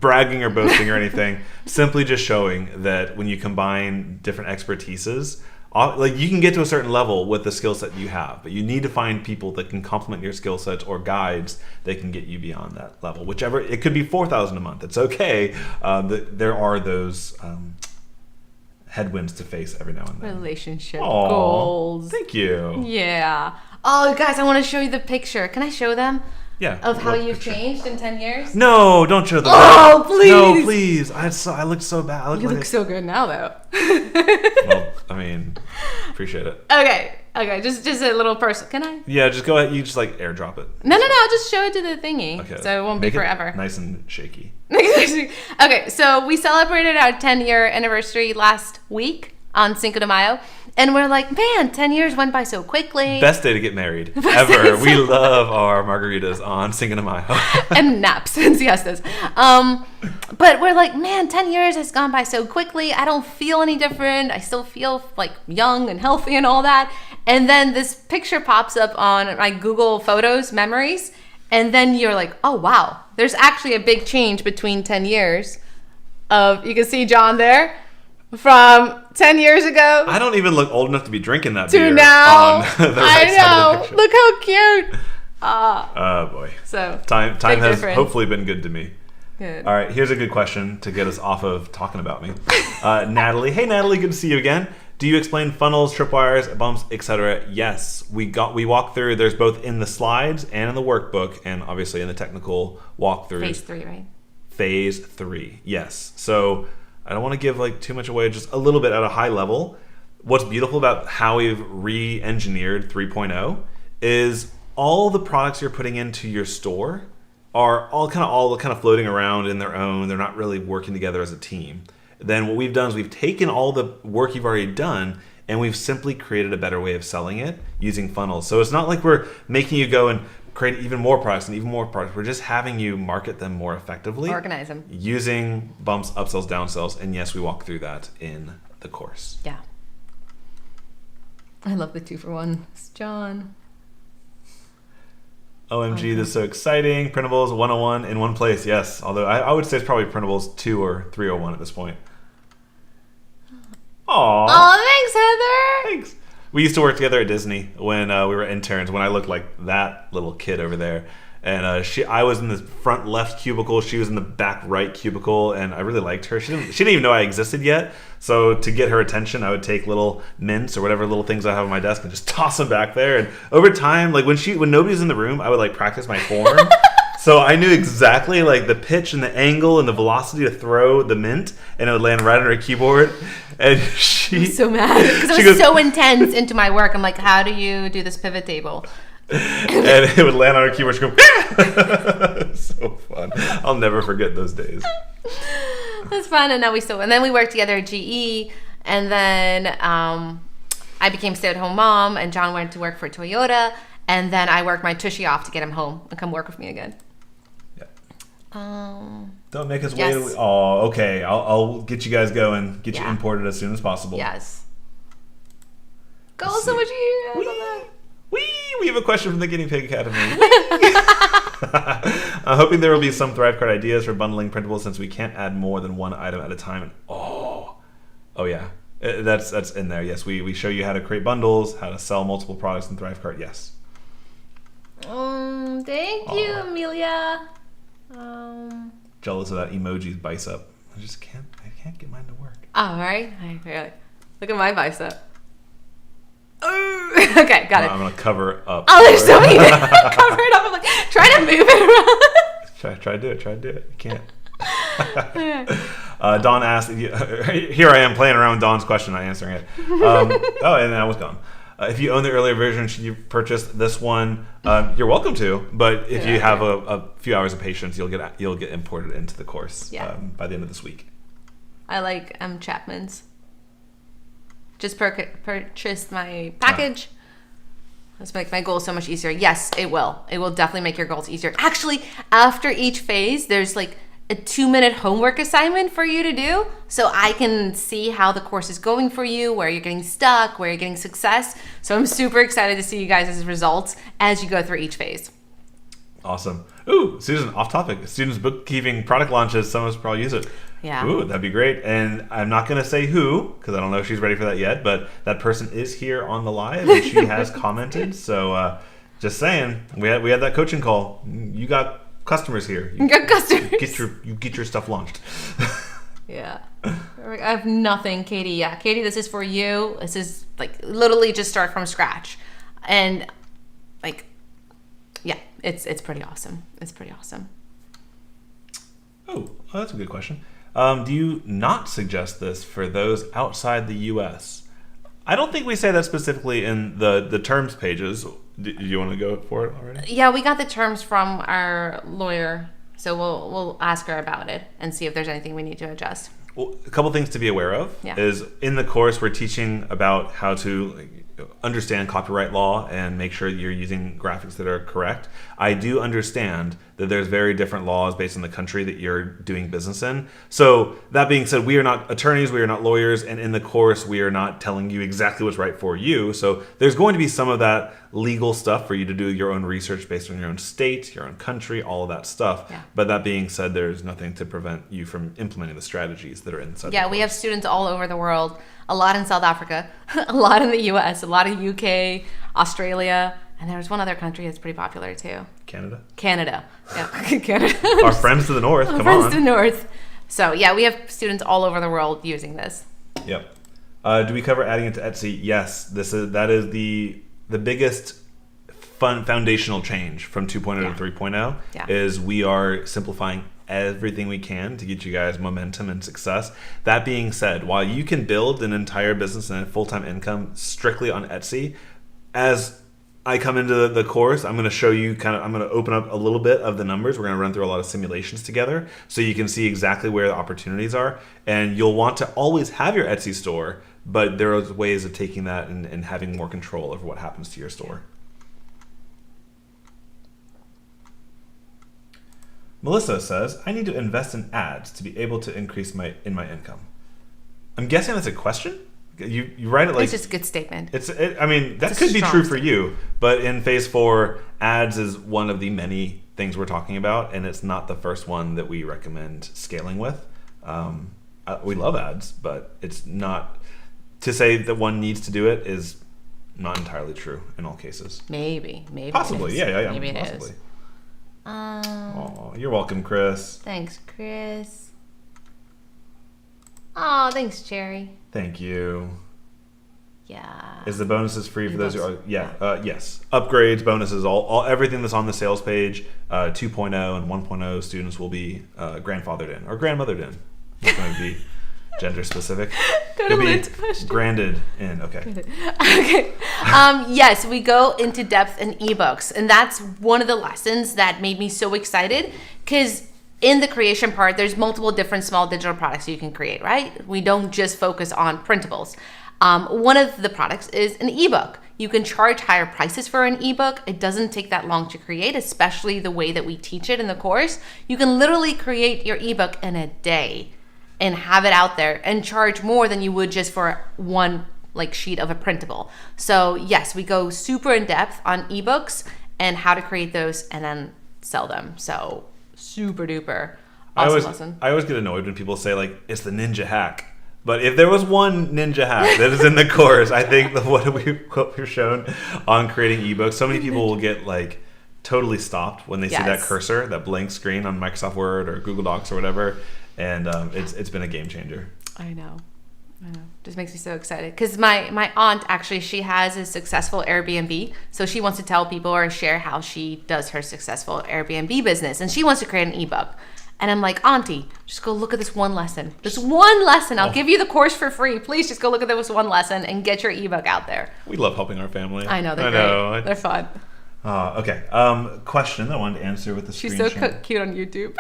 bragging or boasting or anything. Simply just showing that when you combine different expertises, like you can get to a certain level with the skill set you have, but you need to find people that can complement your skill sets or guides that can get you beyond that level. Whichever, it could be 4,000 a month. It's okay. There are those headwinds to face every now and then. Relationship goals. Thank you. Yeah. Oh, guys, I want to show you the picture. Can I show them? Yeah. Of how you've changed in 10 years? No, don't show them. Oh, please. No, please. I looked so bad. You look so good now, though. Well, I mean, appreciate it. Okay. Just a little person. Can I? Yeah, just go ahead. You just like airdrop it. No. I'll just show it to the thingy. Okay. So it won't be forever. Nice and shaky. Okay, so we celebrated our 10-year anniversary last week on Cinco de Mayo. And we're like, man, 10 years went by so quickly. Best day to get married ever. We love our margaritas on Cinco de Mayo. And naps and siestas. But we're like, man, 10 years has gone by so quickly. I don't feel any different. I still feel like young and healthy and all that. And then this picture pops up on my Google Photos memories. And then you're like, oh, wow. There's actually a big change between 10 years of, you can see John there. From 10 years ago. I don't even look old enough to be drinking that to beer. Now. On the right side of the picture. Look how cute. Oh boy. So time has difference. hopefully been good to me. Good. All right, here's a good question to get us off of talking about me. Natalie. Hey Natalie, good to see you again. Do you explain funnels, tripwires, bumps, etc.? Yes, we walk through. There's both in the slides and in the workbook, and obviously in the technical walkthroughs. Phase 3, right? Phase 3, yes. So I don't want to give like too much away, just a little bit at a high level. What's beautiful about how we've re-engineered 3.0 is all the products you're putting into your store are all kind of floating around in their own. They're not really working together as a team. Then what we've done is we've taken all the work you've already done and we've simply created a better way of selling it using funnels. So it's not like we're making you go and create even more products and even more products. We're just having you market them more effectively. Organize them. Using bumps, upsells, downsells. And yes, we walk through that in the course. Yeah. I love the 2-for-1. It's John. OMG, this is so exciting. Printables 101 in one place. Yes, although I would say it's probably Printables 2 or 301 at this point. Aww. Oh, thanks, Heather. Thanks. We used to work together at Disney when we were interns, when I looked like that little kid over there. And I was in the front left cubicle. She was in the back right cubicle, and I really liked her. She didn't even know I existed yet. So to get her attention, I would take little mints or whatever little things I have on my desk and just toss them back there. And over time, like when nobody's in the room, I would like practice my form. So I knew exactly like the pitch and the angle and the velocity to throw the mint, and it would land right on her keyboard. And I'm so mad because I was so intense into my work. I'm like, how do you do this pivot table? And it would land on her keyboard. She'd go, so fun. I'll never forget those days. That's fun. And then we worked together at GE, and then I became stay-at-home mom, and John went to work for Toyota, and then I worked my tushy off to get him home and come work with me again. Don't make us yes. wait. Oh, okay. I'll get you guys going. Get you imported as soon as possible. Yes. Go so much easier. We have a question from the Guinea Pig Academy. I'm hoping there will be some ThriveCart ideas for bundling printables since we can't add more than one item at a time. Oh yeah. That's in there. Yes, we show you how to create bundles, how to sell multiple products in ThriveCart. Yes. Thank you, Amelia. Jealous of that emoji's bicep. I can't get mine to work. All right. Really. Look at my bicep. Okay, got it. I'm gonna cover it up. Oh, there's so many. Cover it up. I'm like trying to move it around. Try to do it. You can't. Dawn asked, here I am playing around with Dawn's question, not answering it. And that was gone. If you own the earlier version, should you purchase this one? You're welcome to, but if you have a few hours of patience, you'll get imported into the course by the end of this week. I like Chapman's. Just purchased my package. Let's make my goals so much easier. Yes, it will. It will definitely make your goals easier. Actually, after each phase, there's like a 2-minute homework assignment for you to do. So I can see how the course is going for you, where you're getting stuck, where you're getting success. So I'm super excited to see you guys' results as you go through each phase. Awesome. Ooh, Susan, off topic. Students bookkeeping product launches. Some of us probably use it. Yeah. Ooh, that'd be great. And I'm not going to say who, because I don't know if she's ready for that yet, but that person is here on the live and she has commented. So just saying, we had that coaching call. You got customers here. You got customers. You get your stuff launched. Yeah. I have nothing, Katie. Yeah, Katie, this is for you. This is like literally just start from scratch. And like, yeah, it's pretty awesome. It's pretty awesome. Oh, that's a good question. Do you not suggest this for those outside the U.S.? I don't think we say that specifically in the terms pages. Do you want to go for it already? Yeah, we got the terms from our lawyer, so we'll ask her about it and see if there's anything we need to adjust. Well, a couple things to be aware of is in the course we're teaching about how to understand copyright law and make sure you're using graphics that are correct. I do understand that there's very different laws based on the country that you're doing business in. So that being said, we are not attorneys, we are not lawyers, and in the course we are not telling you exactly what's right for you. So there's going to be some of that legal stuff for you to do your own research based on your own state, your own country, all of that stuff. Yeah. But that being said, there's nothing to prevent you from implementing the strategies that are inside. Yeah, we have students all over the world, a lot in South Africa, a lot in the US, a lot in UK, Australia, and there's one other country that's pretty popular too. Canada. Yeah, Canada. Our friends to the north, come on. Friends to the north. So yeah, we have students all over the world using this. Yep. Do we cover adding it to Etsy? Yes. That is the biggest foundational change from 2.0 to 3.0 is we are simplifying everything we can to get you guys momentum and success. That being said, while you can build an entire business and a full-time income strictly on Etsy, as I come into the course, I'm going to show you I'm going to open up a little bit of the numbers. We're going to run through a lot of simulations together so you can see exactly where the opportunities are. And you'll want to always have your Etsy store, but there are ways of taking that and having more control over what happens to your store. Melissa says, I need to invest in ads to be able to increase my income. I'm guessing that's a question? You write it like... It's just a good statement. That could be true for you, but in phase 4, ads is one of the many things we're talking about, and it's not the first one that we recommend scaling with. We love ads, but it's not... To say that one needs to do it is not entirely true in all cases. Maybe. Possibly, yeah. Maybe it possibly. is. You're welcome, Chris. Thanks, Chris. Oh, thanks, Cherry. Thank you. Yeah. Is the bonuses free for those who are? Yes. Upgrades, bonuses, all everything that's on the sales page. 2.0 and 1.0 students will be grandfathered in or grandmothered in. It's going to be gender specific. Go to Lynn's question. Granded in. Okay. Okay. Yes, we go into depth in ebooks, and that's one of the lessons that made me so excited because in the creation part, there's multiple different small digital products you can create, right? We don't just focus on printables. One of the products is an ebook. You can charge higher prices for an ebook. It doesn't take that long to create, especially the way that we teach it in the course. You can literally create your ebook in a day and have it out there and charge more than you would just for one sheet of a printable. So yes, we go super in depth on ebooks and how to create those and then sell them. So super duper awesome lesson. I always get annoyed when people say like it's the ninja hack. But if there was one ninja hack that is in the course, I think what we're shown on creating ebooks, so many people will get like totally stopped when they see that cursor, that blank screen on Microsoft Word or Google Docs or whatever, and it's been a game changer. I know. Just makes me so excited because my aunt actually, she has a successful Airbnb, so she wants to tell people or share how she does her successful Airbnb business, and she wants to create an ebook. And I'm like, Auntie, just go look at this one lesson. This one lesson. I'll give you the course for free. Please just go look at this one lesson and get your ebook out there. We love helping our family. I know, they're great. They're fun. Okay. Question I wanted to answer with the screen She's so cute on YouTube.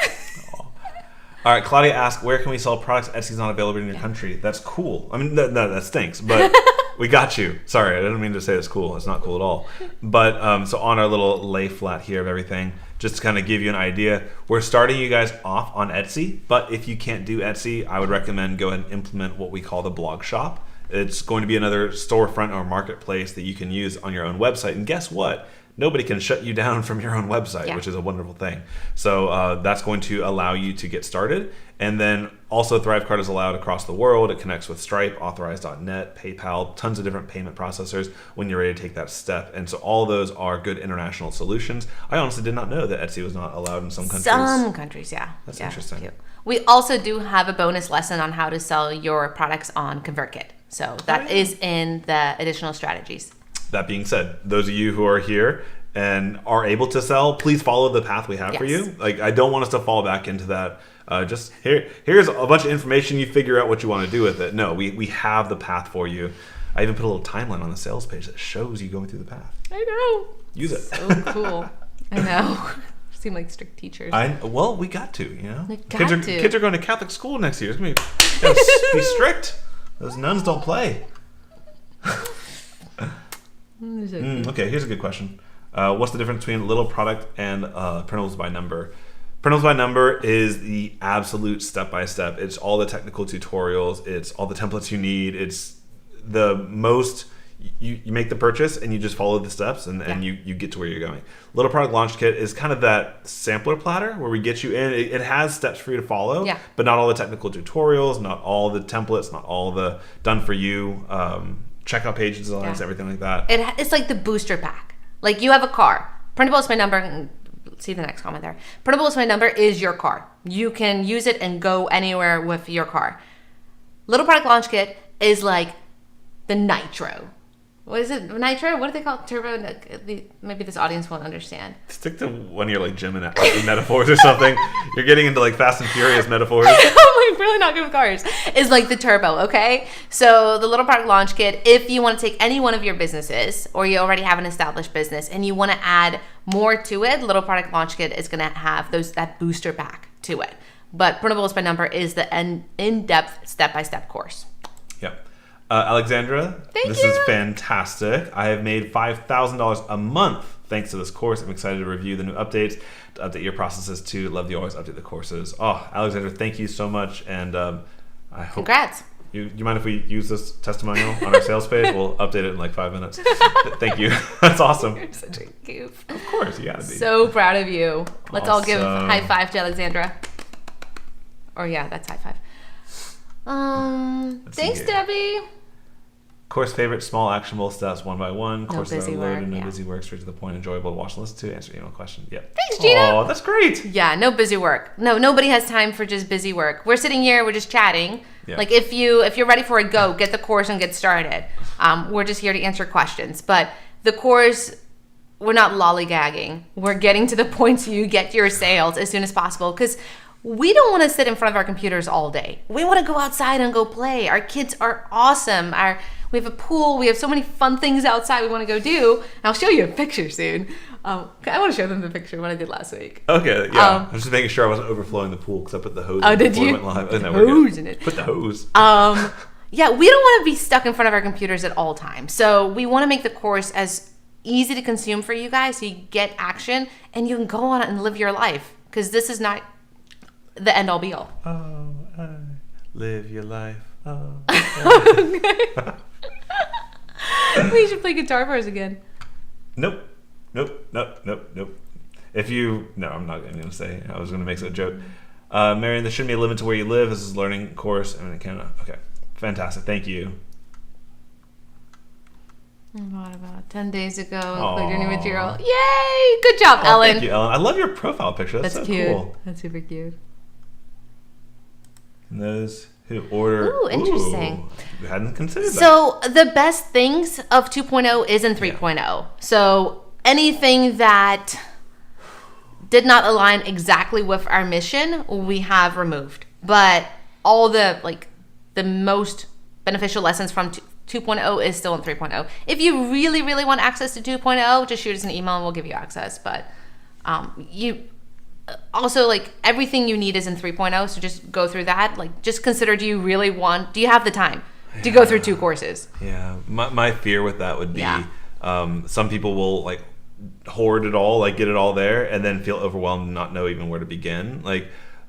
All right, Claudia asked, where can we sell products Etsy's not available in your country? That's cool. I mean, that stinks, but we got you. Sorry, I didn't mean to say it's cool. It's not cool at all. But so on our little lay flat here of everything, just to kind of give you an idea, we're starting you guys off on Etsy, but if you can't do Etsy, I would recommend go ahead and implement what we call the blog shop. It's going to be another storefront or marketplace that you can use on your own website. And guess what? Nobody can shut you down from your own website, which is a wonderful thing. So that's going to allow you to get started. And then also ThriveCart is allowed across the world. It connects with Stripe, Authorize.net, PayPal, tons of different payment processors when you're ready to take that step. And so all those are good international solutions. I honestly did not know that Etsy was not allowed in some countries. Some countries, yeah. That's interesting. Cute. We also do have a bonus lesson on how to sell your products on Convertkit. So that is in the additional strategies. That being said, those of you who are here and are able to sell, please follow the path we have for you. Like, I don't want us to fall back into that. Just here's a bunch of information. You figure out what you want to do with it. No, we have the path for you. I even put a little timeline on the sales page that shows you going through the path. I know. Use it. So cool. I know. Seem like strict teachers. Well, we got to. You know, kids are going to Catholic school next year. It's gonna be strict. Those nuns don't play. Okay, here's a good question. What's the difference between little product and Printables by Number? Printables by Number is the absolute step-by-step. It's all the technical tutorials. It's all the templates you need. It's the most... You make the purchase and you just follow the steps and you get to where you're going. Little Product Launch Kit is kind of that sampler platter where we get you in. It has steps for you to follow, but not all the technical tutorials, not all the templates, not all the done for you checkout page designs, everything like that. It's like the booster pack. Like you have a car. Printables by Number, see the next comment there. Printables by Number is your car. You can use it and go anywhere with your car. Little Product Launch Kit is like the nitro. What is it? Nitro? What do they call it? Turbo? Maybe this audience won't understand. Stick to one of your like gym metaphors or something. You're getting into like Fast and Furious metaphors. I'm like really not good with cars. It's like the turbo, okay? So the Little Product Launch Kit, if you want to take any one of your businesses or you already have an established business and you want to add more to it, Little Product Launch Kit is going to have that booster pack to it. But Printables by Number is the in-depth step-by-step course. Yep. Alexandra, this is fantastic. I have made $5,000 a month thanks to this course. I'm excited to review the new updates, to update your processes too. Love to always update the courses. Oh, Alexandra, thank you so much. And I hope... Congrats. You mind if we use this testimonial on our sales page? We'll update it in like 5 minutes. Thank you. That's awesome. You're such a goof. Of course, you gotta be. So proud of you. Let's all give a high five to Alexandra. Or that's high five. Thanks, Debbie. Course favorite, small actionable steps, one by one. Courses busy are loaded, work, no busy work, straight to the point, enjoyable to watch and listen to, answer email question. Yep. Thanks, Gina. Oh, that's great. Yeah, no busy work. No, nobody has time for just busy work. We're sitting here, we're just chatting. Yeah. Like if you're ready for a go, get the course and get started. We're just here to answer questions. But the course, we're not lollygagging. We're getting to the point so you get your sales as soon as possible because we don't want to sit in front of our computers all day. We want to go outside and go play. Our kids are awesome. We have a pool. We have so many fun things outside we want to go do. And I'll show you a picture soon. I want to show them the picture of what I did last week. Okay, yeah. I'm just making sure I wasn't overflowing the pool because I put the hose in did you? It went live. Put the hose in it. Put the hose. Yeah, we don't want to be stuck in front of our computers at all times. So we want to make the course as easy to consume for you guys so you get action and you can go on it and live your life because this is not the end all be all. Oh, live your life. Oh. We should play Guitar Bros again. Nope. No, I'm not even going to say. I was going to make a joke. Marion, there shouldn't be a limit to where you live. This is a learning course. I mean, okay. Fantastic. Thank you. What about 10 days ago? Included new material. Yay! Good job, Ellen. Thank you, Ellen. I love your profile picture. That's so cute. Cool. That's super cute. And those who order. Ooh, interesting. We hadn't considered that. So the best things of 2.0 is in 3.0. Yeah. So anything that did not align exactly with our mission, we have removed. But all the most beneficial lessons from 2.0 is still in 3.0. If you really, really want access to 2.0, just shoot us an email and we'll give you access. But you also, everything you need is in 3.0, so just go through that. Just consider, do you have the time to go through 2 courses? Yeah. My fear with that would be some people will hoard it all, get it all there, and then feel overwhelmed and not know even where to begin.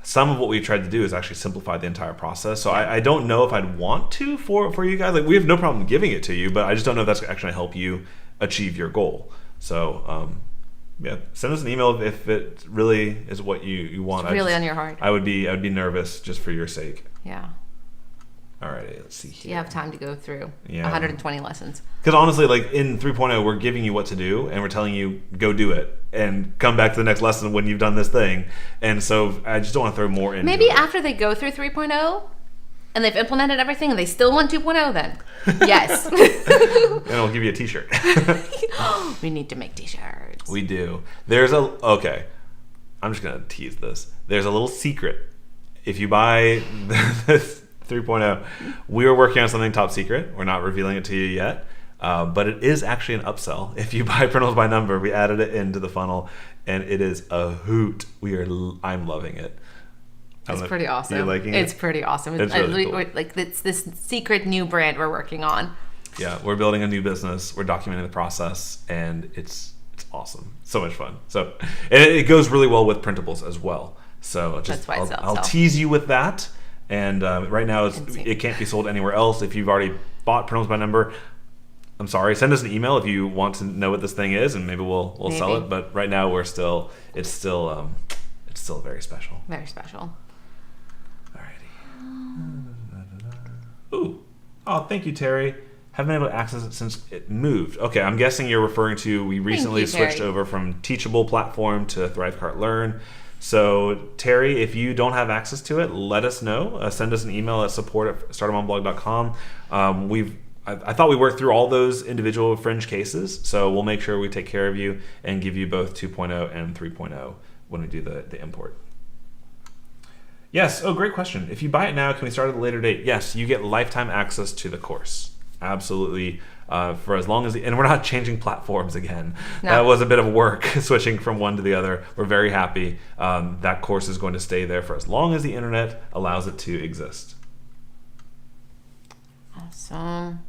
Some of what we tried to do is actually simplify the entire process. So I don't know if I'd want to for you guys. We have no problem giving it to you, but I just don't know if that's actually help you achieve your goal. So send us an email if it really is what you want. It's really on your heart. I would be nervous just for your sake. Yeah. All right, let's see here. You have time to go through 120 lessons. Because honestly, in 3.0, we're giving you what to do, and we're telling you, go do it, and come back to the next lesson when you've done this thing. And so I just don't want to throw more into Maybe it. after they go through 3.0, and they've implemented everything, and they still want 2.0 then. Yes. And I'll give you a t-shirt. We need to make t-shirts. We do. Okay, I'm just going to tease this. There's a little secret. If you buy this 3.0, we are working on something top secret. We're not revealing it to you yet, but it is actually an upsell. If you buy Printables by Number, we added it into the funnel, and it is a hoot. I'm loving it. It's pretty awesome. You're liking it? It's pretty awesome. It's really cool. It's this secret new brand we're working on. Yeah, we're building a new business. We're documenting the process, and it's awesome. So much fun. So it goes really well with Printables as well. So that's why I'll tease you with that. And right now, it can't be sold anywhere else. If you've already bought Printables by Number, I'm sorry. Send us an email if you want to know what this thing is, and maybe we'll sell it. But right now, it's still very special. Very special. Alrighty. Ooh. Oh, thank you, Terry. Haven't been able to access it since it moved. Okay, I'm guessing you're referring to we recently switched over from Teachable platform to ThriveCart Learn. So, Terry, if you don't have access to it, let us know. Send us an email at support@startemonblog.com. I thought we worked through all those individual fringe cases, so we'll make sure we take care of you and give you both 2.0 and 3.0 when we do the import. Yes. Oh, great question. If you buy it now, can we start at a later date? Yes, you get lifetime access to the course. Absolutely. For as long as and we're not changing platforms again. No. That was a bit of work switching from one to the other. We're very happy. That course is going to stay there for as long as the internet allows it to exist. Awesome.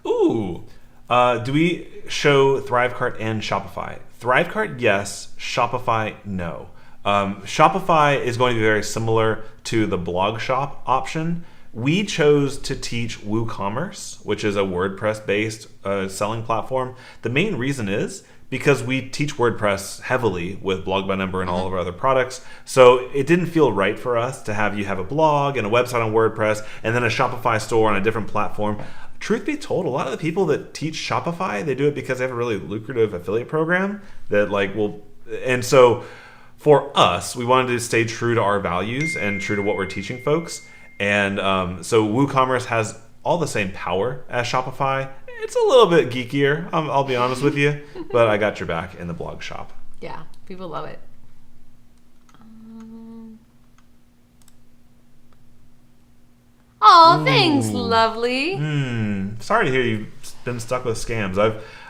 Ooh. Do we show ThriveCart and Shopify? ThriveCart, yes. Shopify, no. Shopify is going to be very similar to the blog shop option. We chose to teach WooCommerce, which is a WordPress-based selling platform. The main reason is because we teach WordPress heavily with Blog by Number and all of our other products. So it didn't feel right for us to have you have a blog and a website on WordPress and then a Shopify store on a different platform. Truth be told, a lot of the people that teach Shopify, they do it because they have a really lucrative affiliate program that and so for us, we wanted to stay true to our values and true to what we're teaching folks. And so WooCommerce has all the same power as Shopify. It's a little bit geekier, I'll be honest with you, but I got your back in the blog shop. Yeah, people love it. Oh, thanks, lovely. Sorry to hear you've been stuck with scams.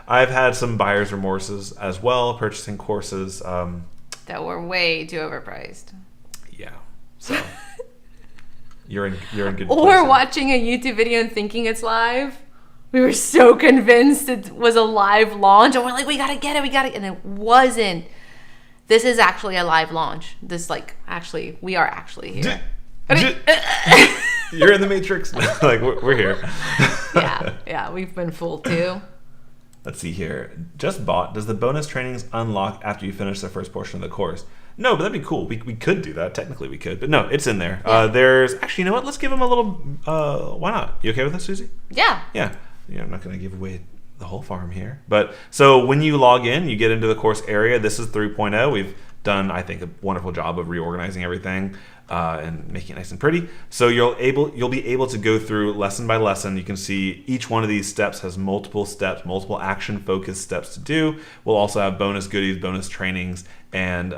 I've had some buyer's remorses as well, purchasing courses that were way too overpriced. Yeah, so you're in good place. Or watching a YouTube video and thinking it's live. We were so convinced it was a live launch, and we're like, we gotta get it, and it wasn't. This is actually a live launch. We are actually here. You're in the Matrix. We're here. Yeah, we've been fooled too. Let's see here. Just bought. Does the bonus trainings unlock after you finish the first portion of the course? No, but that'd be cool. We could do that. Technically, we could. But no, it's in there. Yeah. There's actually, you know what? Let's give them a little. Why not? You okay with that, Susie? Yeah. Yeah. I'm not going to give away the whole farm here. But so when you log in, you get into the course area. This is 3.0. We've done, I think, a wonderful job of reorganizing everything and making it nice and pretty. So you'll be able to go through lesson by lesson. You can see each one of these steps has multiple steps, multiple action-focused steps to do. We'll also have bonus goodies, bonus trainings, and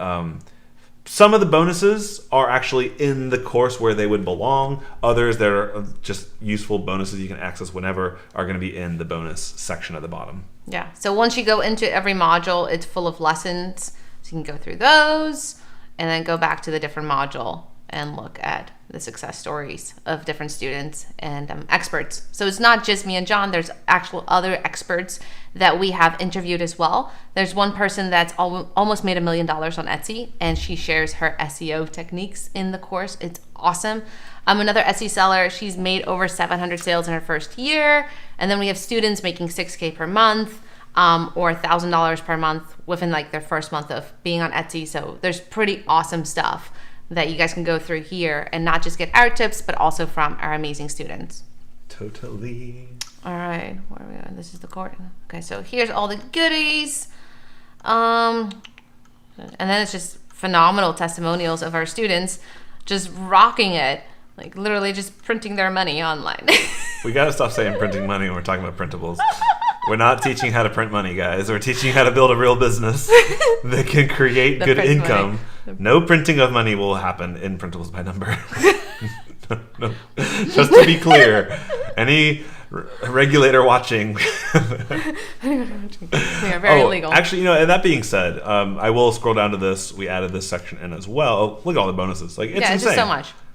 some of the bonuses are actually in the course where they would belong. Others that are just useful bonuses you can access whenever are going to be in the bonus section at the bottom. Yeah. So once you go into every module, it's full of lessons. So you can go through those and then go back to the different module and look at the success stories of different students and experts. So it's not just me and John. There's actual other experts that we have interviewed as well. There's one person that's almost made $1 million on Etsy, and she shares her SEO techniques in the course. It's awesome. Another Etsy seller, she's made over 700 sales in her first year. And then we have students making $6,000 per month. Or $1,000 per month within like their first month of being on Etsy. So there's pretty awesome stuff that you guys can go through here and not just get our tips, but also from our amazing students. Totally. All right, where are we at? This is the court. Okay, so here's all the goodies. And then it's just phenomenal testimonials of our students just rocking it, like literally just printing their money online. We got to stop saying printing money when we're talking about printables. We're not teaching how to print money, guys. We're teaching how to build a real business that can create good income. No printing of money will happen in Printables by Number. No. Just to be clear, any regulator watching. We are very legal. Actually, and that being said, I will scroll down to this. We added this section in as well. Oh, look at all the bonuses. Like, it's insane.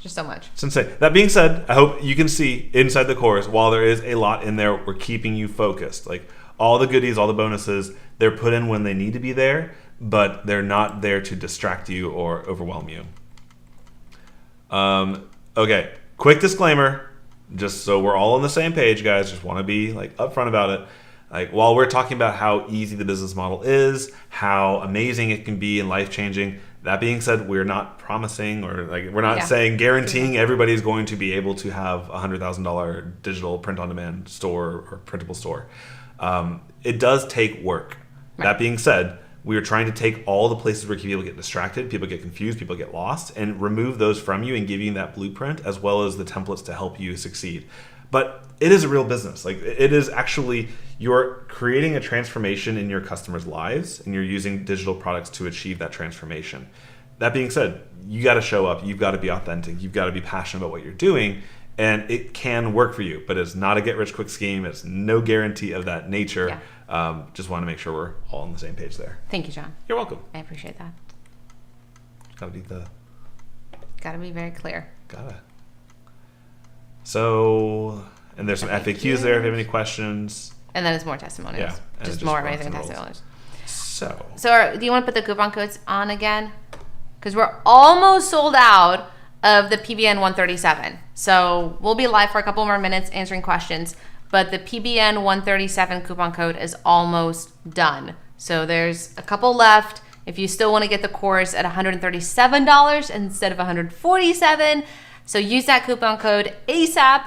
Just so much. It's insane. That being said, I hope you can see inside the course, while there is a lot in there, we're keeping you focused. Like, all the goodies, all the bonuses, they're put in when they need to be there, but they're not there to distract you or overwhelm you. Okay, quick disclaimer, just so we're all on the same page, guys. Just want to be like upfront about it. Like, while we're talking about how easy the business model is, how amazing it can be and life-changing, that being said, we're not promising or we're not saying guaranteeing everybody's going to be able to have a $100,000 digital print-on-demand store or printable store. It does take work. Right. That being said, we are trying to take all the places where people get distracted, people get confused, people get lost, and remove those from you and give you that blueprint as well as the templates to help you succeed. But it is a real business. Like, it is actually, you're creating a transformation in your customers' lives, and you're using digital products to achieve that transformation. That being said, you got to show up. You've got to be authentic. You've got to be passionate about what you're doing, and it can work for you. But it's not a get-rich-quick scheme. It's no guarantee of that nature. Yeah. Just want to make sure we're all on the same page there. Thank you, John. You're welcome. I appreciate that. Gotta be very clear. Gotta. So, and there's some FAQs there if you have any questions. And then it's more testimonials. Yeah. Just more amazing testimonials. So do you want to put the coupon codes on again? Because we're almost sold out of the PBN 137. So we'll be live for a couple more minutes answering questions. But the PBN 137 coupon code is almost done. So there's a couple left. If you still want to get the course at $137 instead of $147, so use that coupon code ASAP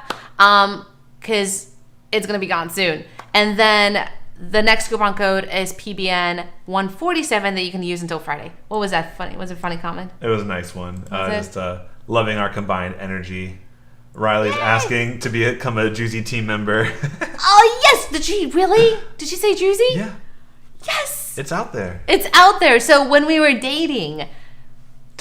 because it's going to be gone soon. And then the next coupon code is PBN 147 that you can use until Friday. What was that funny? Was it a funny comment? It was a nice one. Just loving our combined energy. Riley's asking to become a Juicy team member. Oh, yes. Did she really? Did she say Juicy? Yeah. Yes. It's out there. It's out there. So when we were dating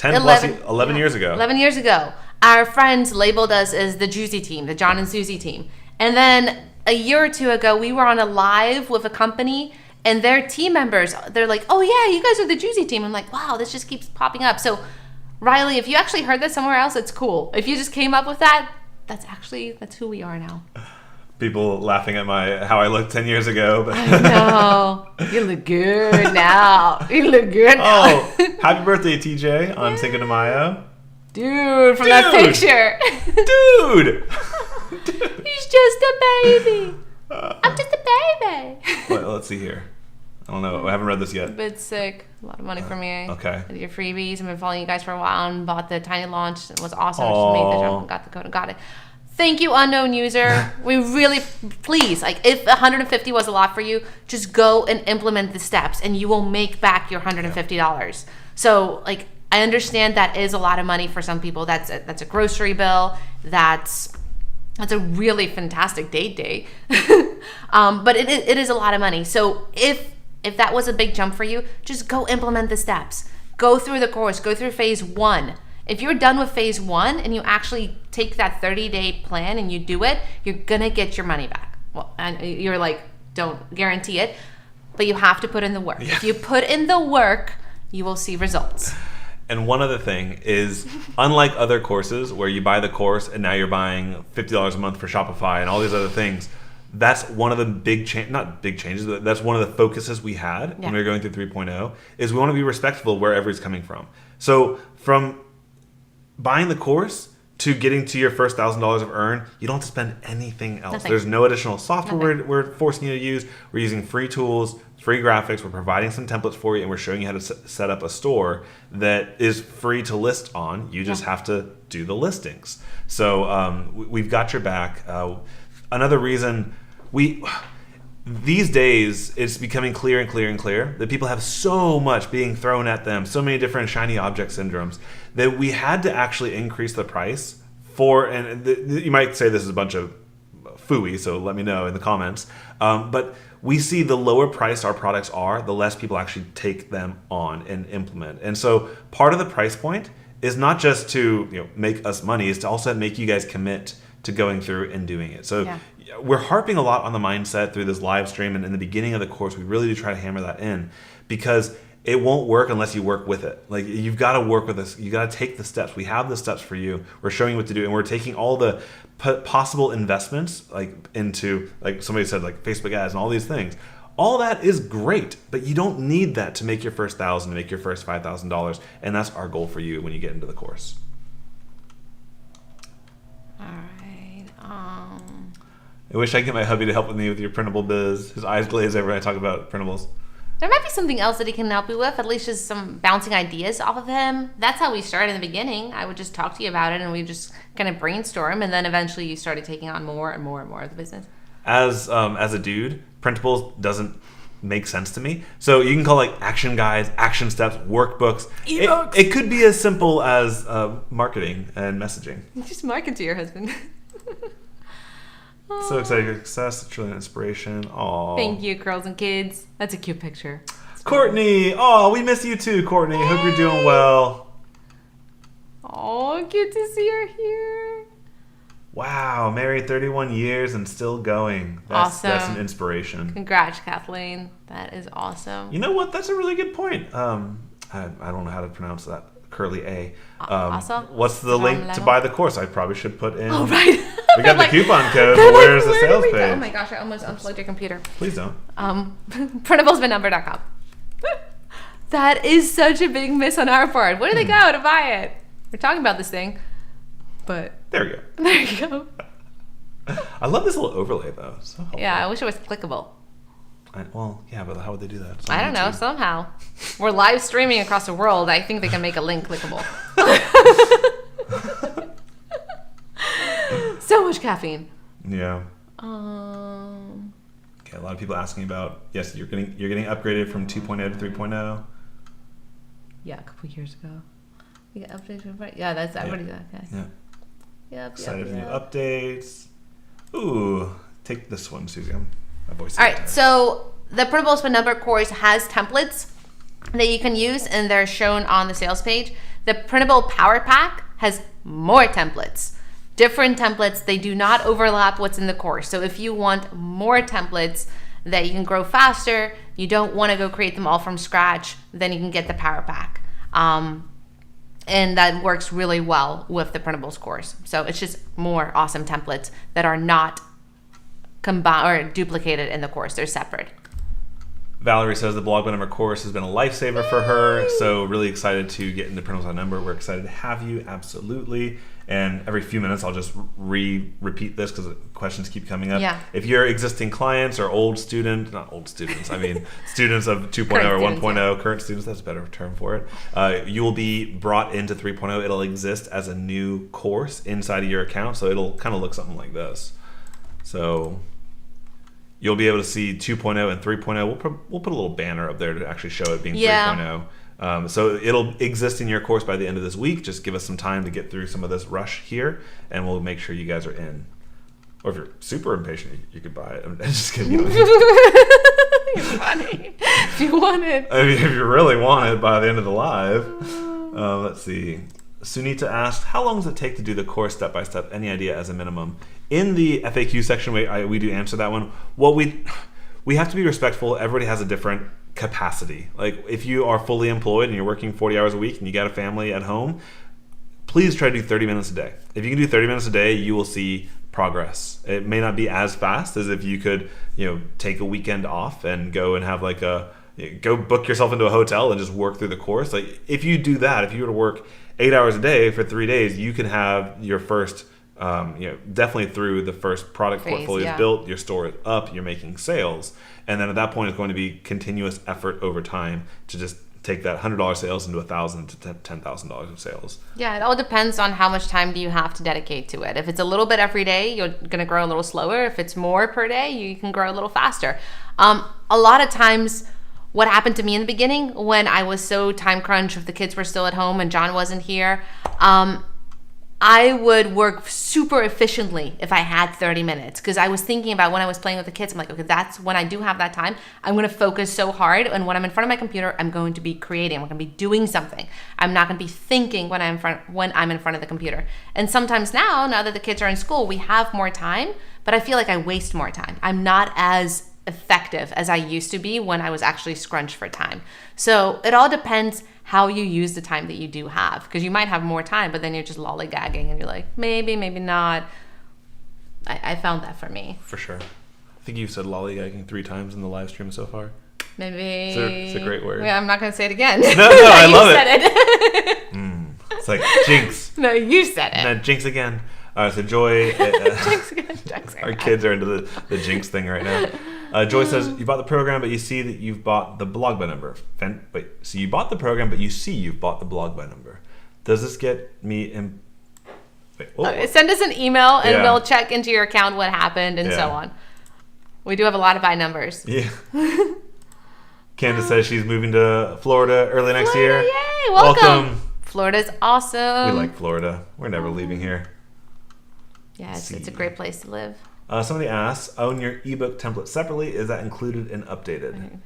11 years ago. 11 years ago, our friends labeled us as the Juicy team, the John and Susie team. And then a year or two ago, we were on a live with a company and their team members, they're like, oh yeah, you guys are the Juicy team. I'm like, wow, this just keeps popping up. So Riley, if you actually heard this somewhere else, it's cool. If you just came up with that, that's who we are now. People laughing at how I looked 10 years ago. But I know. You look good now. Oh, happy birthday, TJ, on Cinco de Mayo. Dude, from that picture. Dude. He's just a baby. I'm just a baby. Well, let's see here. I don't know. I haven't read this yet. A bit sick. A lot of money for me. Okay. With your freebies. I've been following you guys for a while and bought the tiny launch. It was awesome. I Aww. just made the jump and got the code and got it. Thank you, unknown user. We really, please, like if 150 was a lot for you, just go and implement the steps and you will make back your $150. So like, I understand that is a lot of money for some people. That's a grocery bill. That's a really fantastic date day. But it is a lot of money. So if that was a big jump for you, just go implement the steps. Go through the course. Go through phase 1. If you're done with phase 1 and you actually take that 30-day plan and you do it, you're gonna get your money back. Well, and you're like, don't guarantee it, but you have to put in the work. Yeah. If you put in the work, you will see results. And one other thing is, unlike other courses where you buy the course and now you're buying $50 a month for Shopify and all these other things, that's one of the not big changes, but that's one of the focuses we had when we were going through 3.0, is we want to be respectful wherever it's coming from. So from buying the course to getting to your first $1,000 of earn, you don't have to spend anything else. Nothing. There's no additional software we're forcing you to use. We're using free tools, free graphics. We're providing some templates for you, and we're showing you how to set up a store that is free to list on. You just have to do the listings. So we've got your back. Another reason these days, it's becoming clear and clear and clear that people have so much being thrown at them, so many different shiny object syndromes, that we had to actually increase the price for, and you might say this is a bunch of phooey, so let me know in the comments, but we see the lower price our products are, the less people actually take them on and implement. And so part of the price point is not just to make us money, it's to also make you guys commit to going through and doing it. So we're harping a lot on the mindset through this live stream, and in the beginning of the course, we really do try to hammer that in, because it won't work unless you work with it. Like, you've got to work with this. You got to take the steps. We have the steps for you. We're showing you what to do, and we're taking all the possible investments, like into, like somebody said, like Facebook ads and all these things. All that is great, but you don't need that to make your first $1,000, to make your first $5,000, and that's our goal for you when you get into the course. All right. I wish I could get my hubby to help with me with your printable biz. His eyes glaze over when I talk about printables. There might be something else that he can help you with, at least just some bouncing ideas off of him. That's how we started in the beginning. I would just talk to you about it, and we just kind of brainstorm, and then eventually you started taking on more and more and more of the business. As a dude, printables doesn't make sense to me. So you can call like action guides, action steps, workbooks. It could be as simple as marketing and messaging. Just market to your husband. So excited for your success. It's really an inspiration. Aww. Thank you, girls and kids. That's a cute picture. Courtney. Oh, we miss you too, Courtney. Hope you're doing well. Oh, good to see her here. Wow, married 31 years and still going. Awesome. That's an inspiration. Congrats, Kathleen. That is awesome. You know what? That's a really good point. I don't know how to pronounce that. Curly A. Awesome. What's the link to buy the course? I probably should put in. Oh, right. We got the coupon code. Where's the sales page? Oh my gosh, I almost unplugged your computer. Please don't. Printablesbynumber.com. That is such a big miss on our part. Where do they go to buy it? We're talking about this thing, but there we go. There you go. I love this little overlay though. So helpful. Yeah, I wish it was clickable. But how would they do that? I don't know. Somehow, we're live streaming across the world. I think they can make a link clickable. So much caffeine. Yeah. Okay, a lot of people asking about. Yes, you're getting upgraded from 2.0 to 3.0. Yeah, a couple years ago. You got updated. Yeah, that's everybody. Okay. Yeah. Yep. Excited for new updates. Ooh, take this one, Susie. My voice. All right, so the Printables By Number course has templates that you can use, and they're shown on the sales page. The Printable Power Pack has more templates, different templates. They do not overlap what's in the course. So if you want more templates that you can grow faster, you don't want to go create them all from scratch, then you can get the Power Pack. And that works really well with the Printables course. So it's just more awesome templates that are not combined or duplicated in the course. They're separate. Valerie says the Blog by Number course has been a lifesaver for her. So really excited to get into Printables by Number. We're excited to have you, absolutely. And every few minutes, I'll just repeat this because questions keep coming up. Yeah. If you're existing clients or not old students, I mean students of 2.0 or 1.0, current students, that's a better term for it, you will be brought into 3.0. It'll exist as a new course inside of your account, so it'll kind of look something like this. So you'll be able to see 2.0 and 3.0. We'll put a little banner up there to actually show it being 3.0. So it'll exist in your course by the end of this week. Just give us some time to get through some of this rush here, and we'll make sure you guys are in. Or if you're super impatient, you could buy it. I'm just kidding. You're funny. If you want it. I mean, if you really want it by the end of the live. Let's see. Sunita asked, how long does it take to do the course step by step? Any idea as a minimum? In the FAQ section, we do answer that one. We have to be respectful. Everybody has a different capacity. Like if you are fully employed and you're working 40 hours a week and you got a family at home, please try to do 30 minutes a day. If you can do 30 minutes a day, you will see progress. It may not be as fast as if you could, take a weekend off and go and have go book yourself into a hotel and just work through the course. Like if you do that, if you were to work 8 hours a day for 3 days, you can have your first definitely through the first product portfolio is built, your store is up, you're making sales. And then at that point, it's going to be continuous effort over time to just take that $100 sales into $1,000 to $10,000 of sales. Yeah, it all depends on how much time do you have to dedicate to it. If it's a little bit every day, you're going to grow a little slower. If it's more per day, you can grow a little faster. A lot of times, what happened to me in the beginning when I was so time crunched, if the kids were still at home and John wasn't here, I would work super efficiently if I had 30 minutes because I was thinking about when I was playing with the kids. I'm like, okay, that's when I do have that time. I'm going to focus so hard. And when I'm in front of my computer, I'm going to be creating. I'm going to be doing something. I'm not going to be thinking when I'm in front of the computer. And sometimes now that the kids are in school, we have more time, but I feel like I waste more time. I'm not as effective as I used to be when I was actually scrunched for time. So it all depends how you use the time that you do have, because you might have more time, but then you're just lollygagging and you're like, maybe not. I found that for me. For sure. I think you've said lollygagging 3 times in the live stream so far. Maybe. It's a great word. Yeah, I'm not going to say it again. No, I love it. It's like jinx. No, you said it. No, jinx again. All right, so Joy. Jinx again. Our kids are into the jinx thing right now. Joy says, you bought the program, but you see that you've bought the blog by number. Wait, so you bought the program, but you see you've bought the blog by number. Does this get me in? Wait, send us an email and we'll check into your account what happened and so on. We do have a lot of by numbers. Yeah. Candace says she's moving to Florida early next year. Yay! Welcome. Florida's awesome. We like Florida. We're never leaving here. Yeah, it's a great place to live. Somebody asks, own your ebook template separately. Is that included and updated?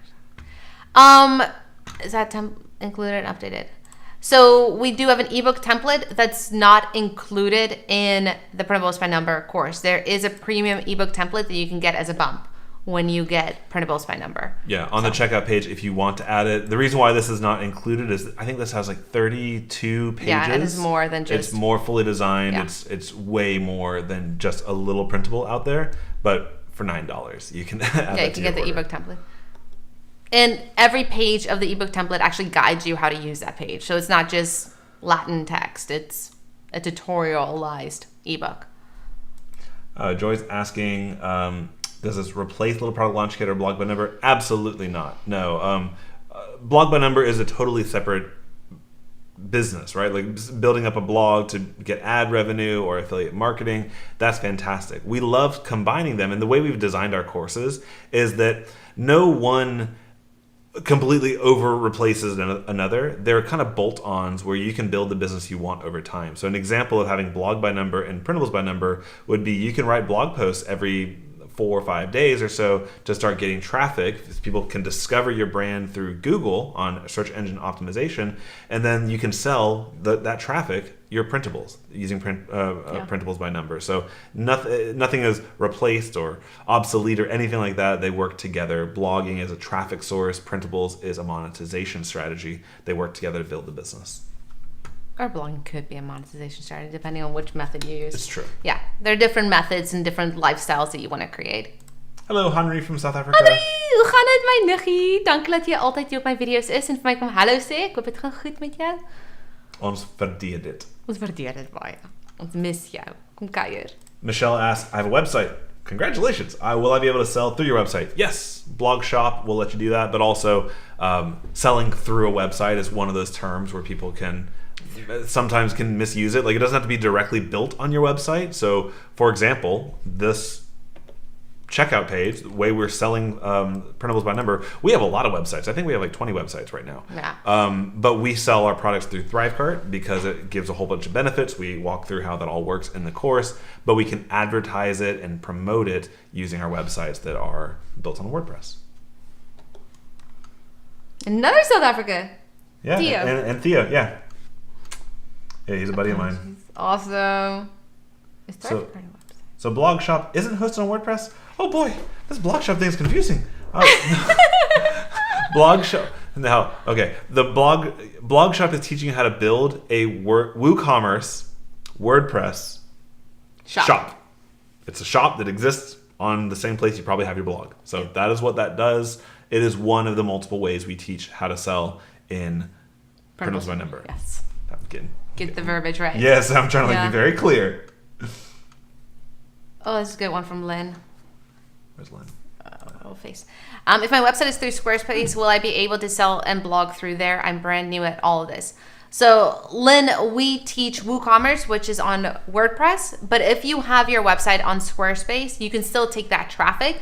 Is that included and updated? So we do have an ebook template that's not included in the Printables by Number course. There is a premium ebook template that you can get as a bump when you get Printables by Number. Yeah, on the checkout page if you want to add it. The reason why this is not included is I think this has like 32 pages. Yeah, it is more than just... It's more fully designed. Yeah. It's way more than just a little printable out there. But for $9, you can add that you can get the ebook template. And every page of the ebook template actually guides you how to use that page. So it's not just Latin text. It's a tutorialized ebook. Joy's asking... does this replace Little Product Launch Kit or Blog by Number? Absolutely not. No. Blog by Number is a totally separate business, right? Like building up a blog to get ad revenue or affiliate marketing, that's fantastic. We love combining them. And the way we've designed our courses is that no one completely over replaces another. They're kind of bolt-ons where you can build the business you want over time. So an example of having Blog by Number and Printables by Number would be you can write blog posts every 4 or 5 days or so to start getting traffic. People can discover your brand through Google on search engine optimization, and then you can sell that traffic your printables using Printables by Number. So nothing is replaced or obsolete or anything like that. They work together. Blogging is a traffic source. Printables is a monetization strategy. They work together to build the business. Or blogging could be a monetization strategy, depending on which method you use. It's true. Yeah, there are different methods and different lifestyles that you want to create. Hallo, Henry from South Africa. Henry, hoe gaan het my niggie? Dankie dat jy altyd hier op my video's is en vir my kom hallo sê. Ek hoop dit gaan goed met jou. Ons waardeer dit. Ons waardeer dit baie. Miss you. Com Caio. Michelle asks, I have a website. Congratulations. Will I be able to sell through your website? Yes. Blog Shop will let you do that, but also selling through a website is one of those terms where people sometimes can misuse it. Like, it doesn't have to be directly built on your website. So, for example, this checkout page, the way we're selling Printables by Number, we have a lot of websites. I think we have like 20 websites right now. Yeah. But we sell our products through ThriveCart because it gives a whole bunch of benefits. We walk through how that all works in the course, but we can advertise it and promote it using our websites that are built on WordPress. Another South Africa. Yeah, Theo. And Theo, yeah. Yeah, he's a buddy of mine. He's awesome. Is ThriveCart a website? So Blog Shop isn't hosted on WordPress? Oh boy, this Blog Shop thing is confusing. Blog Shop. No, okay. The Blog Shop is teaching you how to build a WooCommerce WordPress shop. It's a shop that exists on the same place you probably have your blog. So that is what that does. It is one of the multiple ways we teach how to sell in Printables by Number. Yes. Get the verbiage right. Yes, I'm trying to be very clear. Oh, this is a good one from Lynn. Where's Lynn? Oh, face. If my website is through Squarespace, will I be able to sell and blog through there? I'm brand new at all of this. So, Lynn, we teach WooCommerce, which is on WordPress. But if you have your website on Squarespace, you can still take that traffic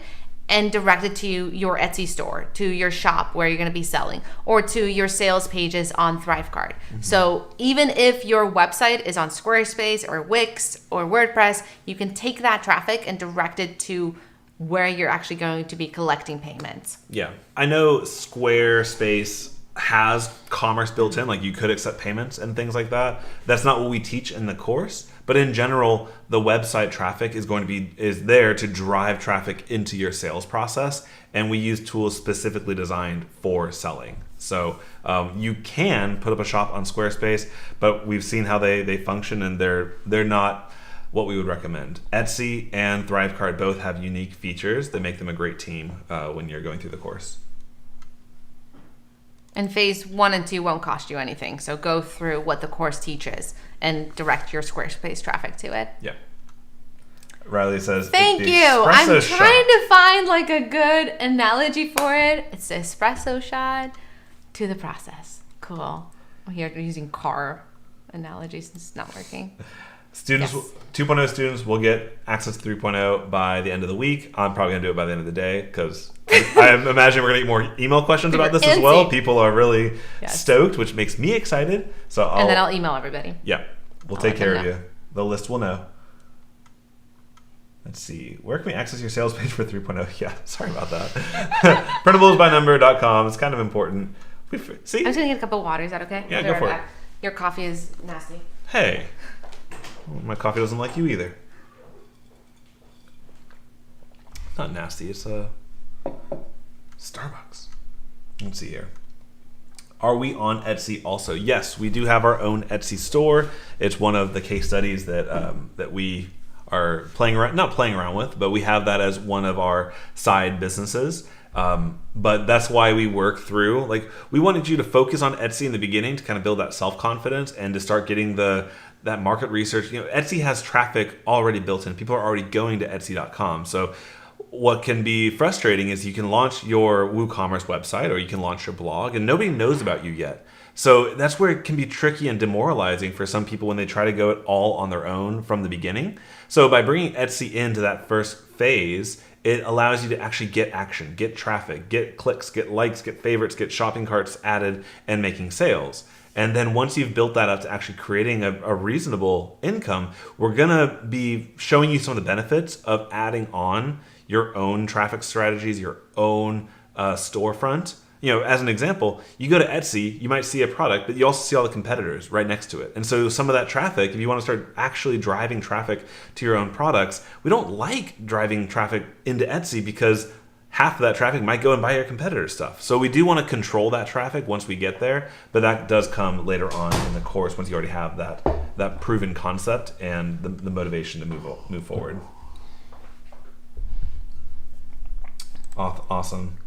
and direct it to your Etsy store, to your shop where you're going to be selling, or to your sales pages on ThriveCart. Mm-hmm. So even if your website is on Squarespace or Wix or WordPress, you can take that traffic and direct it to where you're actually going to be collecting payments. Yeah. I know Squarespace has commerce built in, like you could accept payments and things like that. That's not what we teach in the course. But in general, the website traffic is there to drive traffic into your sales process, and we use tools specifically designed for selling. So you can put up a shop on Squarespace, but we've seen how they function, and they're not what we would recommend. Etsy and ThriveCart both have unique features that make them a great team when you're going through the course. And phase 1 and 2 won't cost you anything. So go through what the course teaches and direct your Squarespace traffic to it. Yeah. Riley says, thank you. I'm trying to find like a good analogy for it. It's the espresso shot to the process. Cool. Here we're using car analogies. It's not working. Students, yes. 2.0 students will get access to 3.0 by the end of the week. I'm probably going to do it by the end of the day because I imagine we're going to get more email questions about this as well. People are really stoked, which makes me excited. And then I'll email everybody. Yeah. We'll take care of you. The list will know. Let's see. Where can we access your sales page for 3.0? Yeah, sorry about that. Printablesbynumber.com. It's kind of important. See? I'm just going to get a cup of water. Is that okay? Yeah, go for it. Your coffee is nasty. Hey. Well, my coffee doesn't like you either. It's not nasty. It's a Starbucks. Let's see here. Are we on Etsy also? Yes, we do have our own Etsy store. It's one of the case studies that we are not playing around with, but we have that as one of our side businesses. But that's why we work through, like, we wanted you to focus on Etsy in the beginning to kind of build that self-confidence and to start getting that market research. You know, Etsy has traffic already built in. People are already going to Etsy.com. So what can be frustrating is you can launch your WooCommerce website or you can launch your blog and nobody knows about you yet. So that's where it can be tricky and demoralizing for some people when they try to go it all on their own from the beginning. So by bringing Etsy into that first phase, it allows you to actually get action, get traffic, get clicks, get likes, get favorites, get shopping carts added, and making sales. And then once you've built that up to actually creating a reasonable income, we're going to be showing you some of the benefits of adding on your own traffic strategies, your own storefront. You know, as an example, you go to Etsy, you might see a product, but you also see all the competitors right next to it. And so some of that traffic, if you want to start actually driving traffic to your own products, we don't like driving traffic into Etsy because half of that traffic might go and buy your competitor stuff. So we do want to control that traffic once we get there, but that does come later on in the course once you already have that proven concept and the motivation to move forward. Awesome.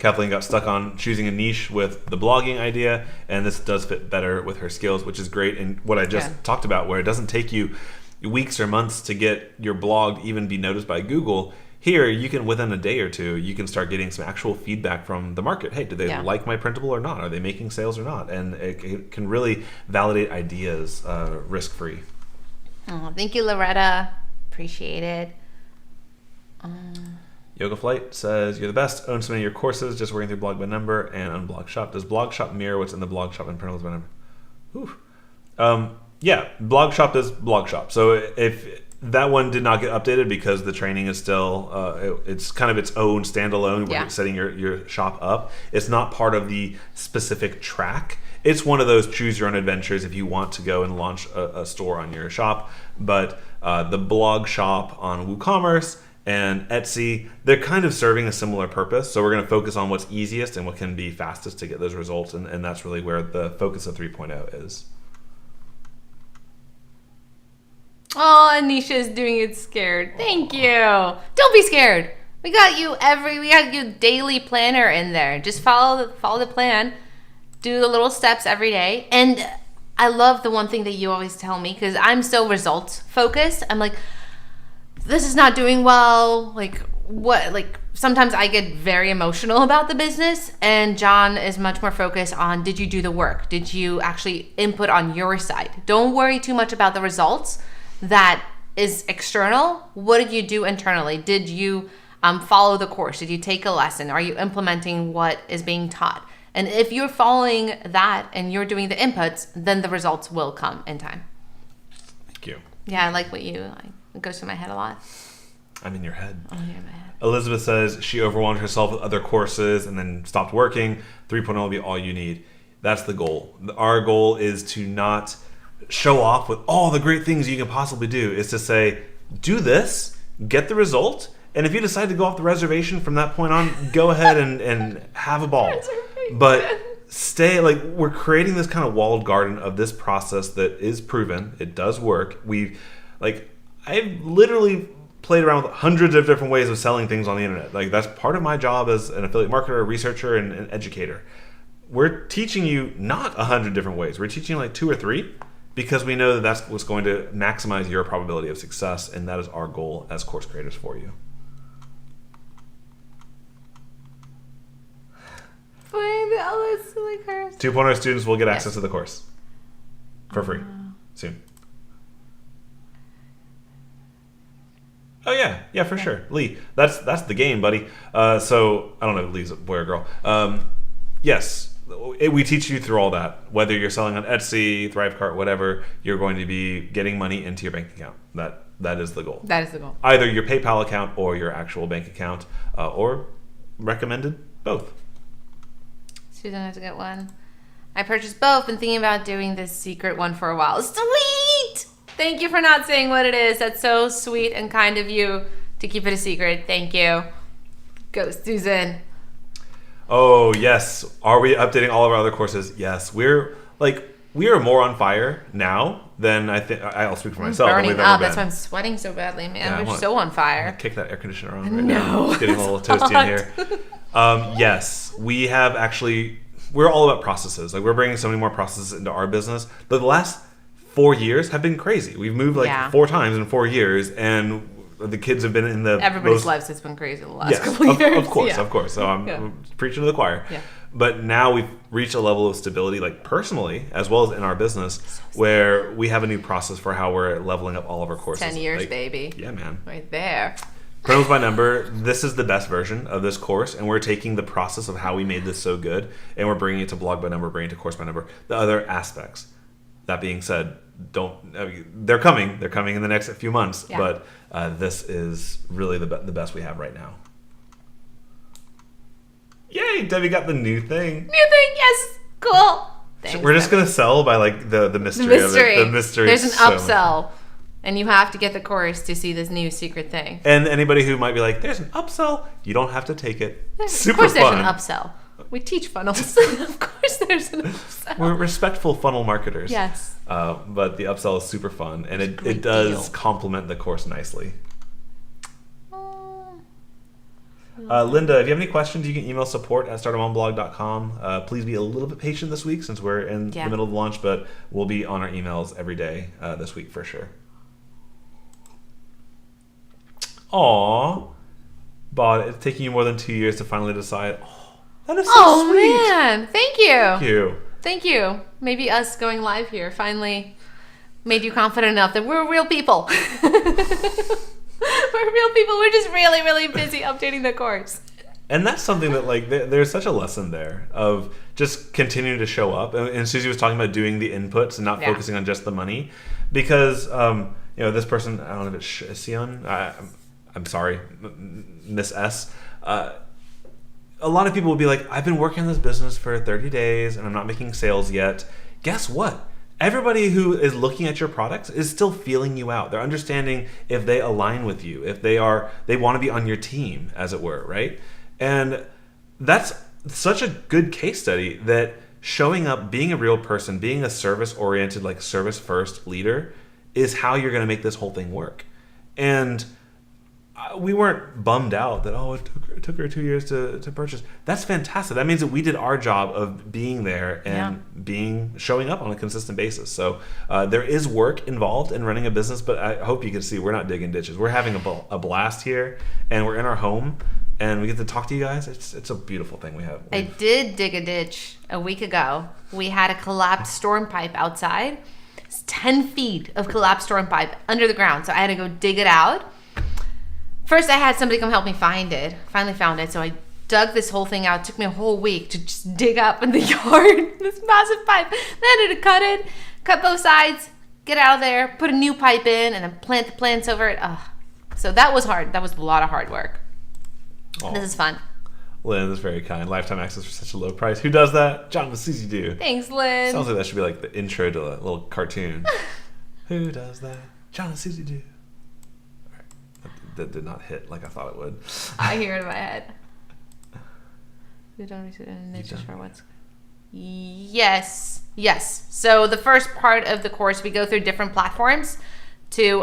Kathleen got stuck on choosing a niche with the blogging idea, and this does fit better with her skills, which is great. And what I just talked about, where it doesn't take you weeks or months to get your blog even be noticed by Google, here you can, within a day or two, you can start getting some actual feedback from the market. Hey, do they like my printable or not? Are they making sales or not? And it can really validate ideas risk-free. Oh, thank you, Loretta. Appreciate it. Yoga Flight says, you're the best. Own so many of your courses, just working through Blog by Number and on Blog Shop. Does Blog Shop mirror what's in the Blog Shop and Printables by Number? Yeah, Blog Shop is Blog Shop. So if that one did not get updated because the training is still, it's kind of its own standalone where you're setting your shop up. It's not part of the specific track. It's one of those choose your own adventures if you want to go and launch a store on your shop. But the Blog Shop on WooCommerce and Etsy, they're kind of serving a similar purpose. So we're going to focus on what's easiest and what can be fastest to get those results. And that's really where the focus of 3.0 is. Oh, Anisha's doing it scared. Thank you. Don't be scared. We got you daily planner in there. Just follow the plan. Do the little steps every day. And I love the one thing that you always tell me, because I'm so results focused. I'm like, this is not doing well. Sometimes I get very emotional about the business, and John is much more focused on, did you do the work? Did you actually input on your side? Don't worry too much about the results. That is external. What did you do internally? Did you follow the course? Did you take a lesson? Are you implementing what is being taught? And if you're following that and you're doing the inputs, then the results will come in time. Thank you. Yeah, I like what it goes through my head a lot. I'm in your head. Oh, you're in my head. Elizabeth says she overwhelmed herself with other courses and then stopped working. 3.0 will be all you need. That's the goal. Our goal is to not show off with all the great things you can possibly do. Is to say, do this, get the result, and if you decide to go off the reservation from that point on, go ahead and have a ball. But we're creating this kind of walled garden of this process that is proven. It does work. I've literally played around with hundreds of different ways of selling things on the internet. That's part of my job as an affiliate marketer, researcher, and an educator. We're teaching you not 100 different ways. We're teaching you 2 or 3, because we know that that's what's going to maximize your probability of success, and that is our goal as course creators for you. 2.0 students will get access to the course for free soon. Oh yeah, for sure. Lee, that's the game, buddy. So I don't know if Lee's a boy or girl. Yes. We teach you through all that. Whether you're selling on Etsy, Thrivecart, whatever, you're going to be getting money into your bank account. That is the goal. That is the goal. Either your PayPal account or your actual bank account, or recommended both. Susan has a good one. I purchased both and thinking about doing this secret one for a while. Sweet! Thank you for not saying what it is. That's so sweet and kind of you to keep it a secret. Thank you. Go, Susan. Oh, yes. Are we updating all of our other courses? Yes. We are more on fire now than I think. I'll speak for myself. Burning up. That's why I'm sweating so badly, man. Yeah, we're so on fire. Kick that air conditioner on right now. It's getting a little toasty in here. Yes, we have actually. We're all about processes. We're bringing so many more processes into our business. But the last 4 years have been crazy. We've moved 4 times in 4 years, and the kids have been in the everybody's lives has been crazy the last couple of years. Of course. So I'm preaching to the choir. Yeah. But now we've reached a level of stability, personally, as well as in our business, where we have a new process for how we're leveling up all of our courses. 10 years, baby. Yeah, man. Right there. Printables by Number, this is the best version of this course, and we're taking the process of how we made this so good, and we're bringing it to Blog by Number, bringing it to Course by Number, the other aspects. That being said, they're coming. They're coming in the next few months, but this is really the best we have right now. Yay! Debbie got the new thing. Yes, cool. Thanks, we're just gonna sell by the mystery of it. The mystery. There's an upsell, and you have to get the course to see this new secret thing. And anybody who might be like, "There's an upsell," you don't have to take it. Of course, there's an upsell. We teach funnels. Of course, there's an upsell. We're respectful funnel marketers. Yes. But the upsell is super fun, and it does complement the course nicely. Linda, if you have any questions, you can email support@startuponblog.com. Please be a little bit patient this week since we're in the middle of the launch, but we'll be on our emails every day this week for sure. Aw. But it's taking you more than 2 years to finally decide. Oh, that is so sweet. Oh, man. Thank you. Thank you. Thank you. Maybe us going live here finally made you confident enough that we're real people. We're real people. We're just really, really busy updating the course. And that's something that, like, there's such a lesson there of just continuing to show up. And Susie was talking about doing the inputs and not focusing on just the money. Because, this person, I don't know if it's Sion, I'm sorry, Miss S. A lot of people will be like, I've been working in this business for 30 days and I'm not making sales yet. Guess what? Everybody who is looking at your products is still feeling you out. They're understanding if they align with you, if they want to be on your team, as it were, right? And that's such a good case study that showing up, being a real person, being a service-oriented, like service-first leader is how you're going to make this whole thing work. And we weren't bummed out that, it took her 2 years to purchase. That's fantastic. That means that we did our job of being there and showing up on a consistent basis. So there is work involved in running a business, but I hope you can see we're not digging ditches. We're having a blast here, and we're in our home, and we get to talk to you guys. It's a beautiful thing we have. I did dig a ditch a week ago. We had a collapsed storm pipe outside. It's 10 feet of collapsed storm pipe under the ground, so I had to go dig it out. First, I had somebody come help me find it. Finally found it. So I dug this whole thing out. It took me a whole week to just dig up in the yard this massive pipe. Then I had to cut it, cut both sides, get out of there, put a new pipe in, and then plant the plants over it. So that was hard. That was a lot of hard work. This is fun. Lynn is very kind. Lifetime access for such a low price. Who does that? John and Susie do. Thanks, Lynn. Sounds like that should be like the intro to a little cartoon. Who does that? John and Susie do. That did not hit like I thought it would. I hear it in my head. You don't receive any niches for what's... Yes. So the first part of the course, we go through different platforms to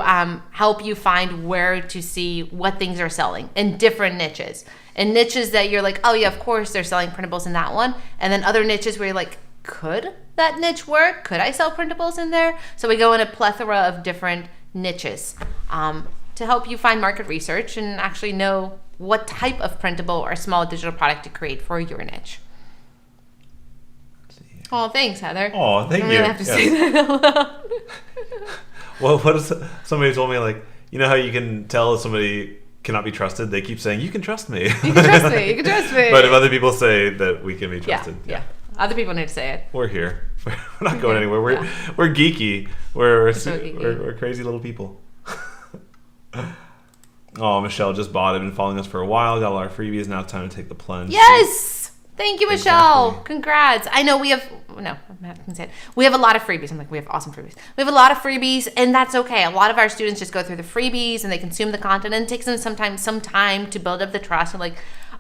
help you find where to see what things are selling in different niches. And niches that you're like, oh yeah, of course they're selling printables in that one. And then other niches where you're like, could that niche work? Could I sell printables in there? So we go in a plethora of different niches. To help you find market research and actually know what type of printable or small digital product to create for your niche. Oh, thanks, Heather. Oh, thank you. I'm going to have to say that out loud. Well, what if somebody told me, like, you know how you can tell if somebody cannot be trusted? They keep saying, you can trust me. You can trust me. You can trust me. But if other people say that we can be trusted. Yeah. Other people need to say it. We're here. We're not going anywhere. We're geeky. We're geeky. We're crazy little people. Oh, Michelle just bought it. Been following us for a while. Got a lot of freebies. Now it's time to take the plunge. Yes! Thank you, Michelle. Exactly. Congrats. I know we have... No, I'm not going to say it. We have a lot of freebies. I'm like, we have awesome freebies. We have a lot of freebies, and that's okay. A lot of our students just go through the freebies, and they consume the content, and it takes them some time to build up the trust. And like,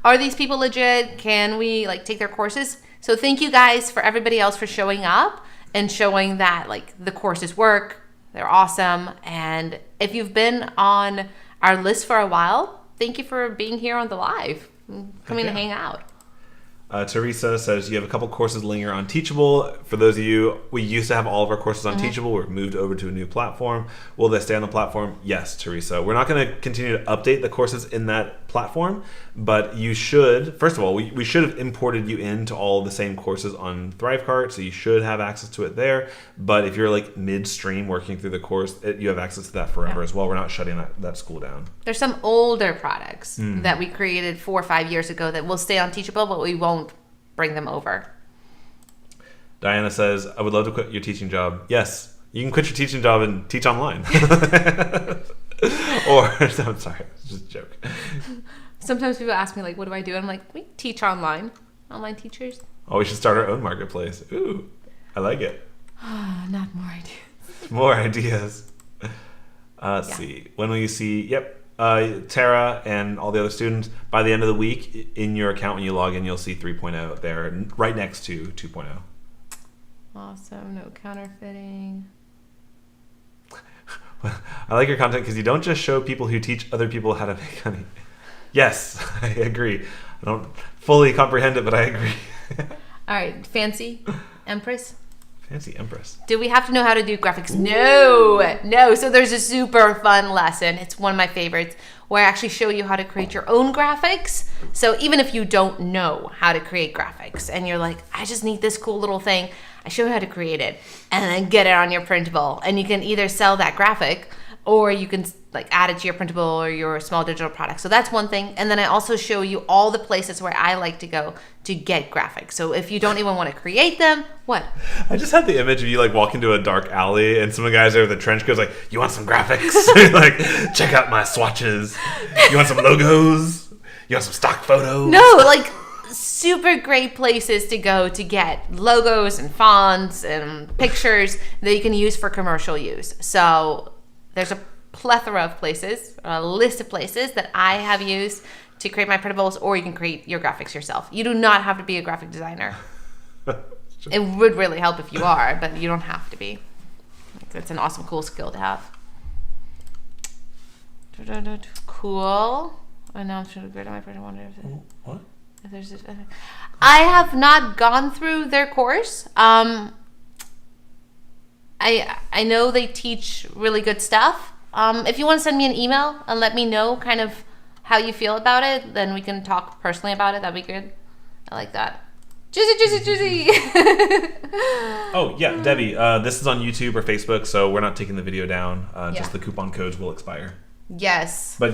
are these people legit? Can we like take their courses? So thank you guys for everybody else for showing up and showing that like the courses work. They're awesome. And if you've been on our list for a while, thank you for being here on the live, coming to hang out. Teresa says you have a couple courses linger on Teachable. For those of you, we used to have all of our courses on Teachable. We're moved over to a new platform. Will they stay on the platform? Yes, Teresa. We're not going to continue to update the courses in that platform, but you should, first of all, we should have imported you into all the same courses on ThriveCart, so you should have access to it there. But if you're like midstream working through the course, you have access to that forever as well. We're not shutting that school down. There's some older products that we created 4 or 5 years ago that will stay on Teachable, but we won't bring them over. Diana says, I would love to quit your teaching job. Yes, you can quit your teaching job and teach online. Or, I'm sorry, it's just a joke. Sometimes people ask me, like, what do I do? I'm like, we teach online. Online teachers. Oh, we should start our own marketplace. Ooh, I like it. Not more ideas. More ideas. Let's see. When will you see... Tara and all the other students, by the end of the week, in your account when you log in, you'll see 3.0 there, right next to 2.0. Awesome. No counterfeiting. I like your content because you don't just show people who teach other people how to make money. Yes, I agree. I don't fully comprehend it, but I agree. All right, fancy Empress. Fancy Empress. Do we have to know how to do graphics? No. So there's a super fun lesson. It's one of my favorites where I actually show you how to create your own graphics. So even if you don't know how to create graphics and you're like, I just need this cool little thing, I show you how to create it and then get it on your printable. And you can either sell that graphic or you can like add it to your printable or your small digital product. So that's one thing. And then I also show you all the places where I like to go to get graphics. So if you don't even want to create them, what? I just had the image of you like walk into a dark alley and some of the guys there with a trench coat like, you want some graphics? Like, check out my swatches. You want some logos? You want some stock photos? No, like super great places to go to get logos and fonts and pictures that you can use for commercial use. So there's a plethora of places, a list of places that I have used to create my printables, or you can create your graphics yourself. You do not have to be a graphic designer. It would really help if you are, but you don't have to be. It's an awesome, cool skill to have. Cool. And now I'm trying to grade on my project. I wonder What? if there's this. I have not gone through their course. I know they teach really good stuff. If you want to send me an email and let me know kind of how you feel about it, then we can talk personally about it. That'd be good. I like that. Juicy. Oh, yeah, Debbie, this is on YouTube or Facebook, so we're not taking the video down. Just the coupon codes will expire. Yes. But I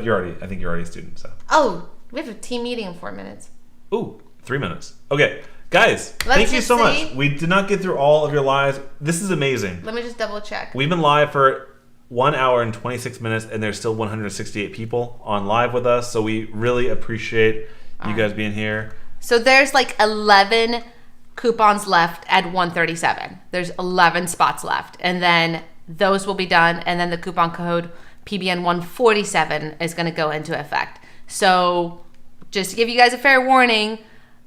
think you're already a student, so. Oh, we have a team meeting in 4 minutes. Ooh, 3 minutes. Okay, guys, thank you so much. We did not get through all of your lives. This is amazing. Let me just double check. We've been live for 1 hour and 26 minutes, and there's still 168 people on live with us, so we really appreciate you guys being here. So there's like 11 coupons left at 137. There's 11 spots left, and then those will be done, and then the coupon code PBN 147 is going to go into effect. So just to give you guys a fair warning,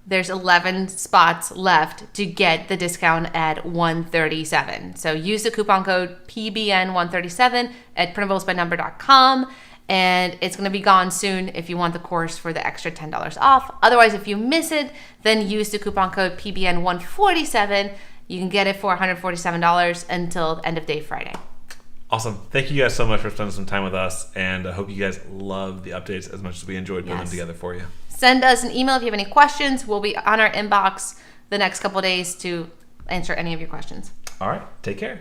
there's 11 spots left to get the discount at 137. So use the coupon code PBN137 at printable.com, and it's going to be gone soon if you want the course for the extra $10 off. Otherwise, if you miss it, then use the coupon code PBN147. You can get it for $147 until end of day Friday. Awesome. Thank you guys so much for spending some time with us, and I hope you guys love the updates as much as we enjoyed putting them together for you. Send us an email if you have any questions. We'll be on our inbox the next couple of days to answer any of your questions. All right. Take care.